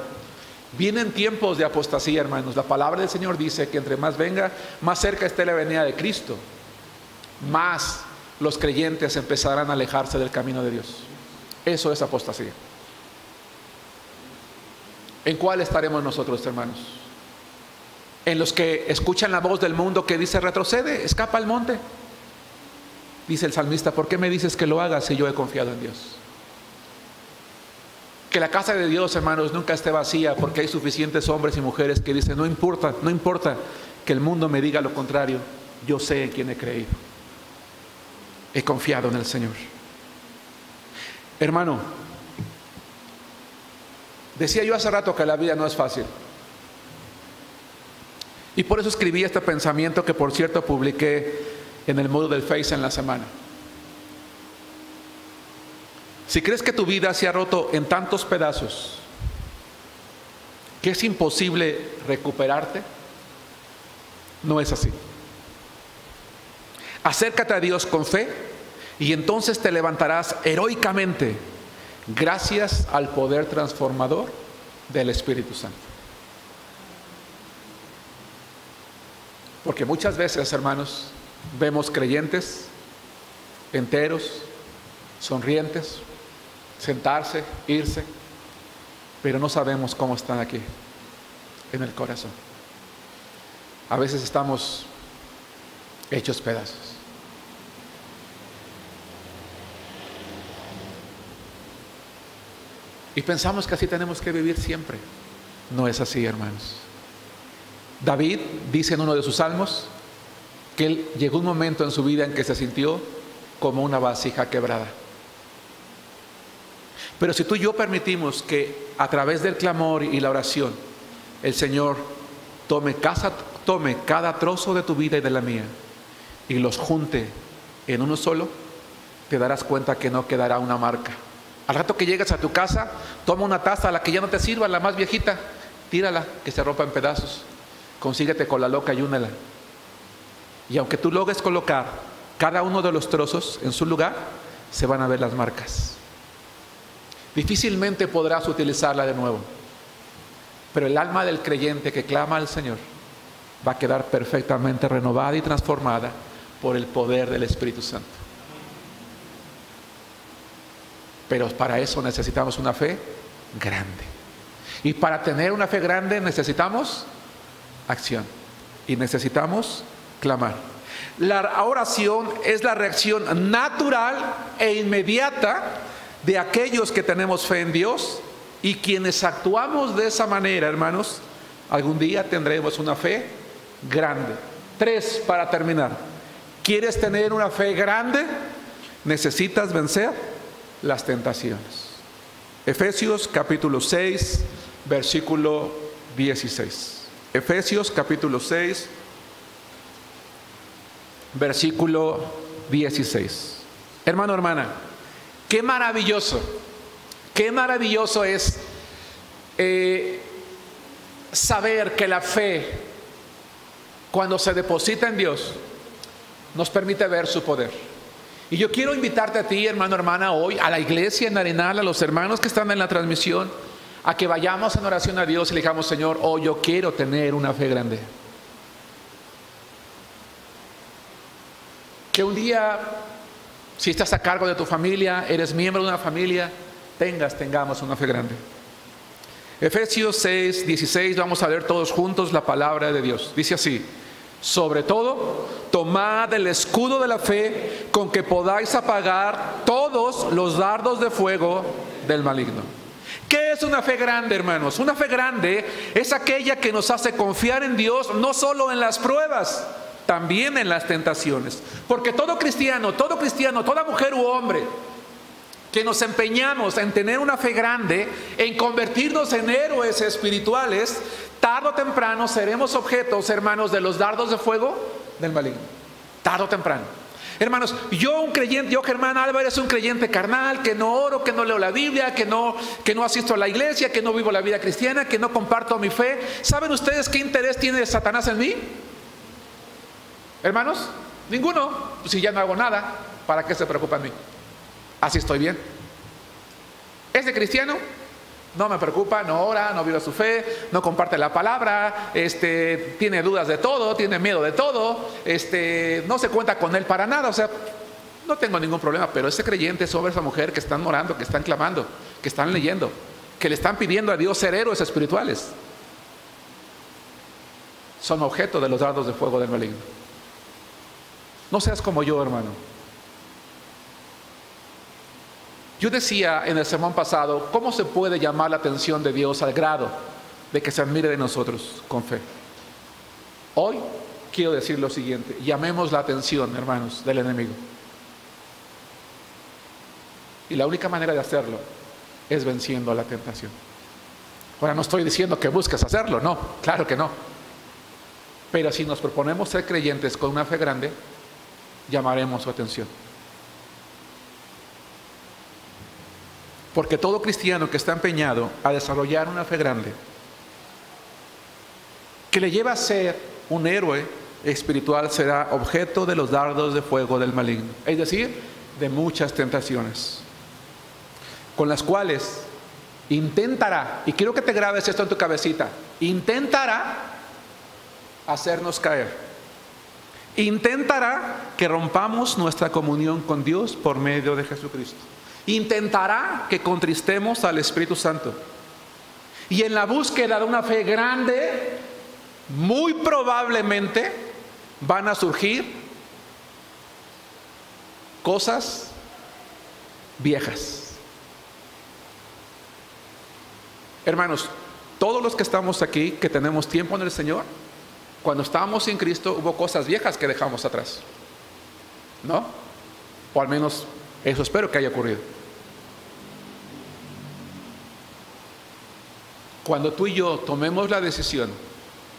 Vienen tiempos de apostasía, hermanos. La palabra del Señor dice que entre más venga, más cerca esté la venida de Cristo, más los creyentes empezarán a alejarse del camino de Dios. Eso es apostasía. ¿En cuál estaremos nosotros, hermanos? En los que escuchan la voz del mundo que dice retrocede, escapa al monte. Dice el salmista, ¿por qué me dices que lo haga si yo he confiado en Dios? Que la casa de Dios, hermanos, nunca esté vacía, porque hay suficientes hombres y mujeres que dicen, no importa que el mundo me diga lo contrario, yo sé en quién he creído. He confiado en el Señor. Hermano, decía yo hace rato que la vida no es fácil. Y por eso escribí este pensamiento que, por cierto, publiqué en el muro del Face en la semana. Si crees que tu vida se ha roto en tantos pedazos que es imposible recuperarte, no es así. Acércate a Dios con fe y entonces te levantarás heroicamente gracias al poder transformador del Espíritu Santo. Porque muchas veces, hermanos, vemos creyentes enteros, sonrientes, sentarse, irse, pero no sabemos cómo están aquí en el corazón. A veces estamos hechos pedazos. Y pensamos que así tenemos que vivir siempre. No es así, hermanos. David dice en uno de sus salmos que él llegó un momento en su vida en que se sintió como una vasija quebrada. Pero si tú y yo permitimos que a través del clamor y la oración el Señor tome cada trozo de tu vida y de la mía y los junte en uno solo, te darás cuenta que no quedará una marca. Al rato que llegues a tu casa, toma una taza, la que ya no te sirva, la más viejita, tírala, que se rompa en pedazos. Consíguete con la loca y únela. Y aunque tú logres colocar cada uno de los trozos en su lugar, se van a ver las marcas. Difícilmente podrás utilizarla de nuevo, pero el alma del creyente que clama al Señor va a quedar perfectamente renovada y transformada por el poder del Espíritu Santo. Pero para eso necesitamos una fe grande. Y para tener una fe grande necesitamos acción. Y necesitamos clamar. La oración es la reacción natural e inmediata de aquellos que tenemos fe en Dios. Y quienes actuamos de esa manera, hermanos, algún día tendremos una fe grande. 3 para terminar. ¿Quieres tener una fe grande? Necesitas vencer las tentaciones. Efesios capítulo 6, versículo 16. Efesios capítulo 6, versículo 16. Hermano, hermana, qué maravilloso es saber que la fe, cuando se deposita en Dios, nos permite ver su poder. Y yo quiero invitarte a ti, hermano, hermana, hoy a la iglesia en Arenal, a los hermanos que están en la transmisión, a que vayamos en oración a Dios y le digamos: Señor, hoy yo quiero tener una fe grande. Que un día, si estás a cargo de tu familia, eres miembro de una familia, tengamos una fe grande. Efesios 6, 16, vamos a leer todos juntos la palabra de Dios. Dice así: sobre todo, tomad el escudo de la fe, con que podáis apagar todos los dardos de fuego del maligno. ¿Qué es una fe grande, hermanos? Una fe grande es aquella que nos hace confiar en Dios, no solo en las pruebas, también en las tentaciones. Porque todo cristiano, toda mujer u hombre que nos empeñamos en tener una fe grande, en convertirnos en héroes espirituales, tarde o temprano seremos objetos, hermanos, de los dardos de fuego del maligno. Tarde o temprano. Hermanos, yo Germán Álvarez, un creyente carnal, que no oro, que no leo la Biblia, que no asisto a la iglesia, que no vivo la vida cristiana, que no comparto mi fe. ¿Saben ustedes qué interés tiene Satanás en mí? Hermanos, ninguno. Si ya no hago nada, ¿para qué se preocupa en mí? Así estoy bien. ¿Es de cristiano? No me preocupa, no ora, no vive su fe, no comparte la palabra, tiene dudas de todo, tiene miedo de todo, no se cuenta con él para nada. O sea, no tengo ningún problema. Pero ese creyente, ese hombre, esa mujer que están orando, que están clamando, que están leyendo, que le están pidiendo a Dios ser héroes espirituales, son objeto de los dardos de fuego del maligno. No seas como yo, hermano. Yo decía en el sermón pasado, ¿cómo se puede llamar la atención de Dios al grado de que se admire de nosotros con fe? Hoy quiero decir lo siguiente: llamemos la atención, hermanos, del enemigo. Y la única manera de hacerlo es venciendo la tentación. Ahora, no estoy diciendo que busques hacerlo, no, claro que no. Pero si nos proponemos ser creyentes con una fe grande, llamaremos su atención. Porque todo cristiano que está empeñado a desarrollar una fe grande, que le lleva a ser un héroe espiritual, será objeto de los dardos de fuego del maligno. Es decir, de muchas tentaciones, con las cuales intentará, y quiero que te grabes esto en tu cabecita, intentará hacernos caer. Intentará que rompamos nuestra comunión con Dios por medio de Jesucristo. Intentará que contristemos al Espíritu Santo. Y en la búsqueda de una fe grande, muy probablemente van a surgir cosas viejas. Hermanos, todos los que estamos aquí, que tenemos tiempo en el Señor, cuando estábamos sin Cristo hubo cosas viejas que dejamos atrás, ¿no? O al menos eso espero que haya ocurrido. Cuando tú y yo tomemos la decisión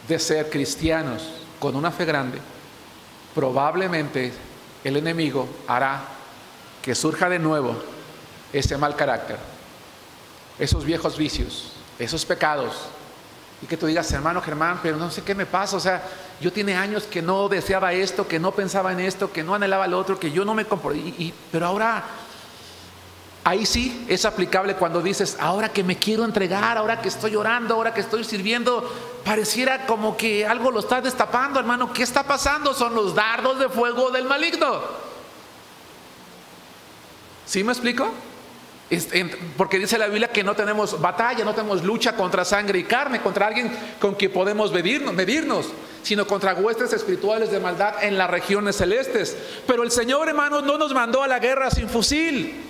de ser cristianos con una fe grande, probablemente el enemigo hará que surja de nuevo ese mal carácter, esos viejos vicios, esos pecados, y que tú digas: hermano Germán, pero no sé qué me pasa. O sea, yo tiene años que no deseaba esto, que no pensaba en esto, que no anhelaba lo otro, que yo no me comporté, pero ahora, ahí sí es aplicable cuando dices: ahora que me quiero entregar, ahora que estoy orando, ahora que estoy sirviendo, pareciera como que algo lo está destapando, hermano. ¿Qué está pasando? Son los dardos de fuego del maligno. ¿Sí me explico? Porque dice la Biblia que no tenemos batalla, no tenemos lucha contra sangre y carne, contra alguien con quien podemos medirnos, sino contra huestes espirituales de maldad en las regiones celestes. Pero el Señor, hermanos, no nos mandó a la guerra sin fusil.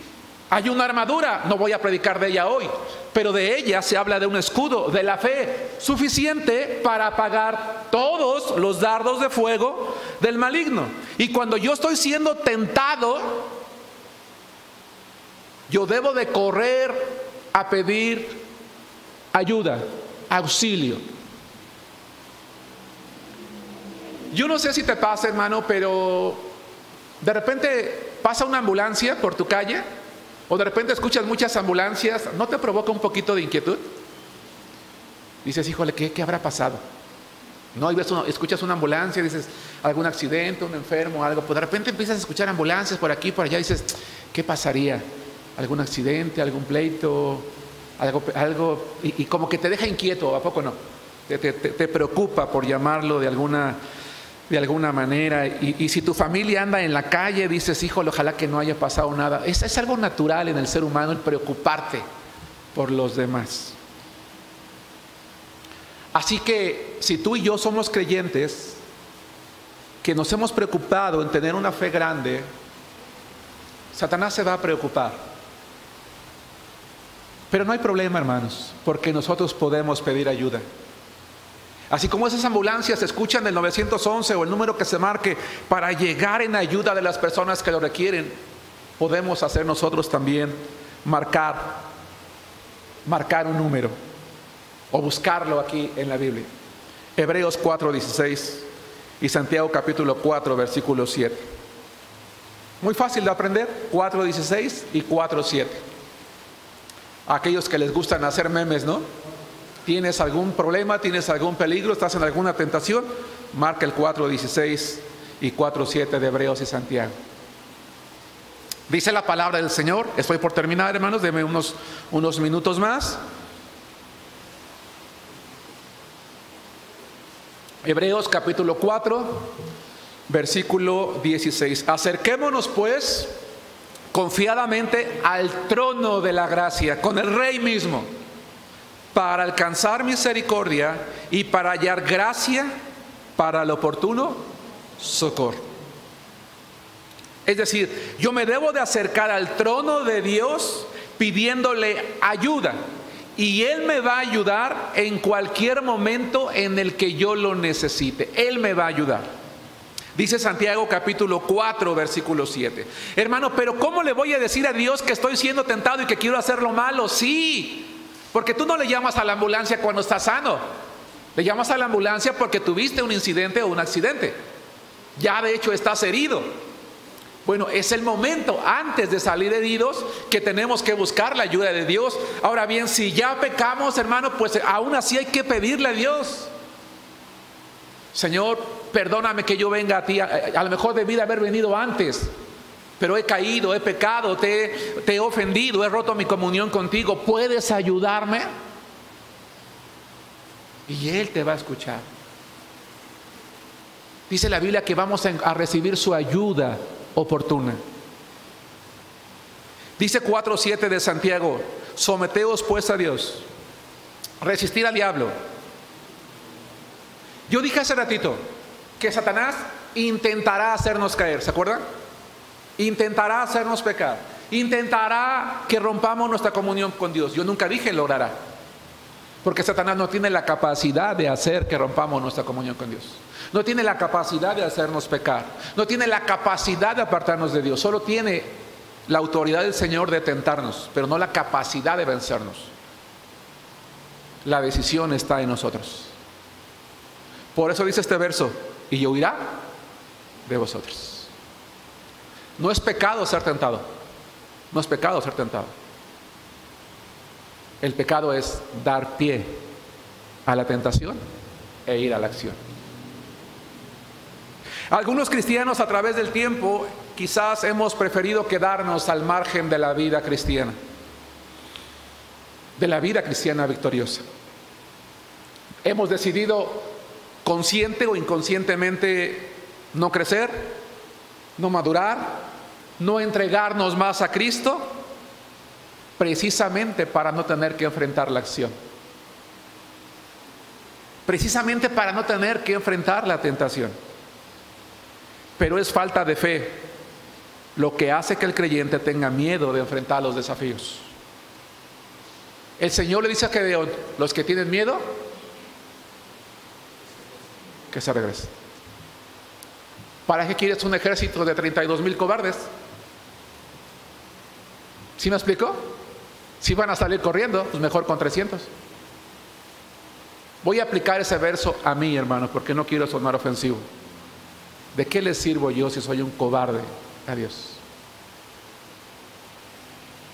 Hay una armadura, no voy a predicar de ella hoy, pero de ella se habla de un escudo de la fe, suficiente para apagar todos los dardos de fuego del maligno. Y cuando yo estoy siendo tentado, yo debo de correr a pedir ayuda, auxilio. Yo no sé si te pasa, hermano, pero de repente pasa una ambulancia por tu calle, o de repente escuchas muchas ambulancias. ¿No te provoca un poquito de inquietud? Dices, híjole, ¿qué habrá pasado? No, y escuchas una ambulancia, dices, algún accidente, un enfermo, algo. Pues de repente empiezas a escuchar ambulancias por aquí, por allá, dices, ¿qué pasaría? ¿Algún accidente, algún pleito, algo? Y como que te deja inquieto, ¿a poco no? Te preocupa, por llamarlo de alguna manera. Y si tu familia anda en la calle, dices, híjole, ojalá que no haya pasado nada. Es algo natural en el ser humano el preocuparte por los demás. Así que si tú y yo somos creyentes, que nos hemos preocupado en tener una fe grande, Satanás se va a preocupar. Pero no hay problema, hermanos, porque nosotros podemos pedir ayuda. Así como esas ambulancias escuchan el 911 o el número que se marque para llegar en ayuda de las personas que lo requieren, podemos hacer nosotros también marcar un número o buscarlo aquí en la Biblia. Hebreos 4:16 y Santiago capítulo 4 versículo 7. Muy fácil de aprender, 4:16 y 4:7. Aquellos que les gustan hacer memes, ¿no? ¿Tienes algún problema? ¿Tienes algún peligro? ¿Estás en alguna tentación? Marca el 4:16 y 4:7 de Hebreos y Santiago. Dice la palabra del Señor. Estoy por terminar, hermanos, denme unos minutos más. Hebreos capítulo 4 versículo 16. Acerquémonos pues confiadamente al trono de la gracia, con el Rey mismo, para alcanzar misericordia y para hallar gracia para el oportuno socorro. Es decir, yo me debo de acercar al trono de Dios pidiéndole ayuda, y Él me va a ayudar en cualquier momento en el que yo lo necesite. Él me va a ayudar. Dice Santiago capítulo 4 versículo 7. Hermano, pero ¿cómo le voy a decir a Dios que estoy siendo tentado y que quiero hacer lo malo? Sí, porque tú no le llamas a la ambulancia cuando estás sano. Le llamas a la ambulancia porque tuviste un incidente o un accidente. Ya de hecho estás herido. Bueno, es el momento antes de salir heridos que tenemos que buscar la ayuda de Dios. Ahora bien, si ya pecamos, hermano, pues aún así hay que pedirle a Dios. Señor, perdóname que yo venga a ti. A lo mejor debí de haber venido antes, pero he caído, he pecado, te he ofendido, he roto mi comunión contigo. ¿Puedes ayudarme? Y Él te va a escuchar. Dice la Biblia que vamos a recibir su ayuda oportuna. Dice 4:7 de Santiago: someteos pues a Dios, resistir al diablo. Yo dije hace ratito que Satanás intentará hacernos caer, ¿se acuerdan? Intentará hacernos pecar, intentará que rompamos nuestra comunión con Dios. Yo nunca dije logrará, porque Satanás no tiene la capacidad de hacer que rompamos nuestra comunión con Dios. No tiene la capacidad de hacernos pecar, no tiene la capacidad de apartarnos de Dios. Solo tiene la autoridad del Señor de tentarnos, pero no la capacidad de vencernos. La decisión está en nosotros. Por eso dice este verso: y huirá de vosotros. No es pecado ser tentado. No es pecado ser tentado. El pecado es dar pie a la tentación e ir a la acción. Algunos cristianos a través del tiempo quizás hemos preferido quedarnos al margen de la vida cristiana, de la vida cristiana victoriosa. Hemos decidido consciente o inconscientemente no crecer, no madurar, no entregarnos más a Cristo, precisamente para no tener que enfrentar la acción. Precisamente para no tener que enfrentar la tentación. Pero es falta de fe lo que hace que el creyente tenga miedo de enfrentar los desafíos. El Señor le dice a Gedeón: los que tienen miedo, que se regresen. ¿Para qué quieres un ejército de 32,000 cobardes? ¿Sí me explico? Si van a salir corriendo, pues mejor con 300. Voy a aplicar ese verso a mí, hermano, porque no quiero sonar ofensivo. ¿De qué le sirvo yo si soy un cobarde a Dios?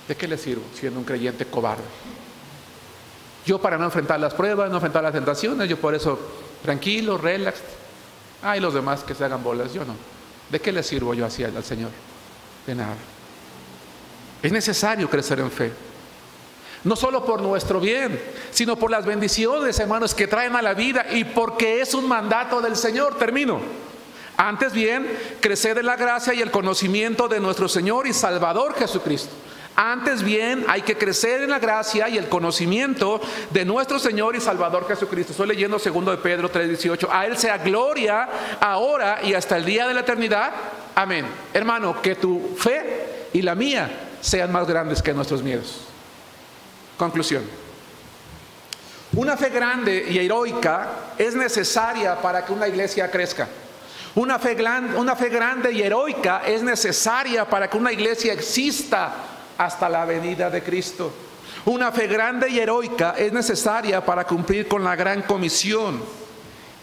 ¿De qué le sirvo siendo un creyente cobarde? Yo, para no enfrentar las pruebas, no enfrentar las tentaciones, yo por eso tranquilo, relax. Y los demás que se hagan bolas, yo no. ¿De qué le sirvo yo así al Señor? De nada. Es necesario crecer en fe. No solo por nuestro bien, sino por las bendiciones, hermanos, que traen a la vida, y porque es un mandato del Señor. Termino. Antes bien, crecer en la gracia y el conocimiento de nuestro Señor y Salvador Jesucristo. Antes bien, hay que crecer en la gracia y el conocimiento de nuestro Señor y Salvador Jesucristo. Estoy leyendo 2 de Pedro 3:18. A Él sea gloria ahora y hasta el día de la eternidad. Amén. Hermano, que tu fe y la mía sean más grandes que nuestros miedos. Conclusión. Una fe grande y heroica es necesaria para que una iglesia crezca. Una fe grande y heroica es necesaria para que una iglesia exista hasta la venida de Cristo. Una fe grande y heroica es necesaria para cumplir con la gran comisión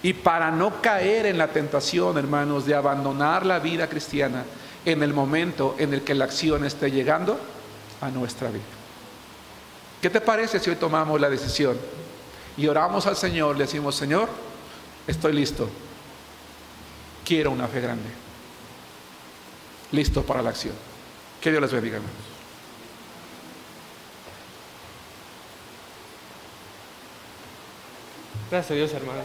y para no caer en la tentación, hermanos, de abandonar la vida cristiana en el momento en el que la acción esté llegando a nuestra vida. ¿Qué te parece si hoy tomamos la decisión y oramos al Señor? Le decimos: Señor, estoy listo. Quiero una fe grande. Listo para la acción. Que Dios les bendiga, hermanos. Gracias a Dios, hermanos.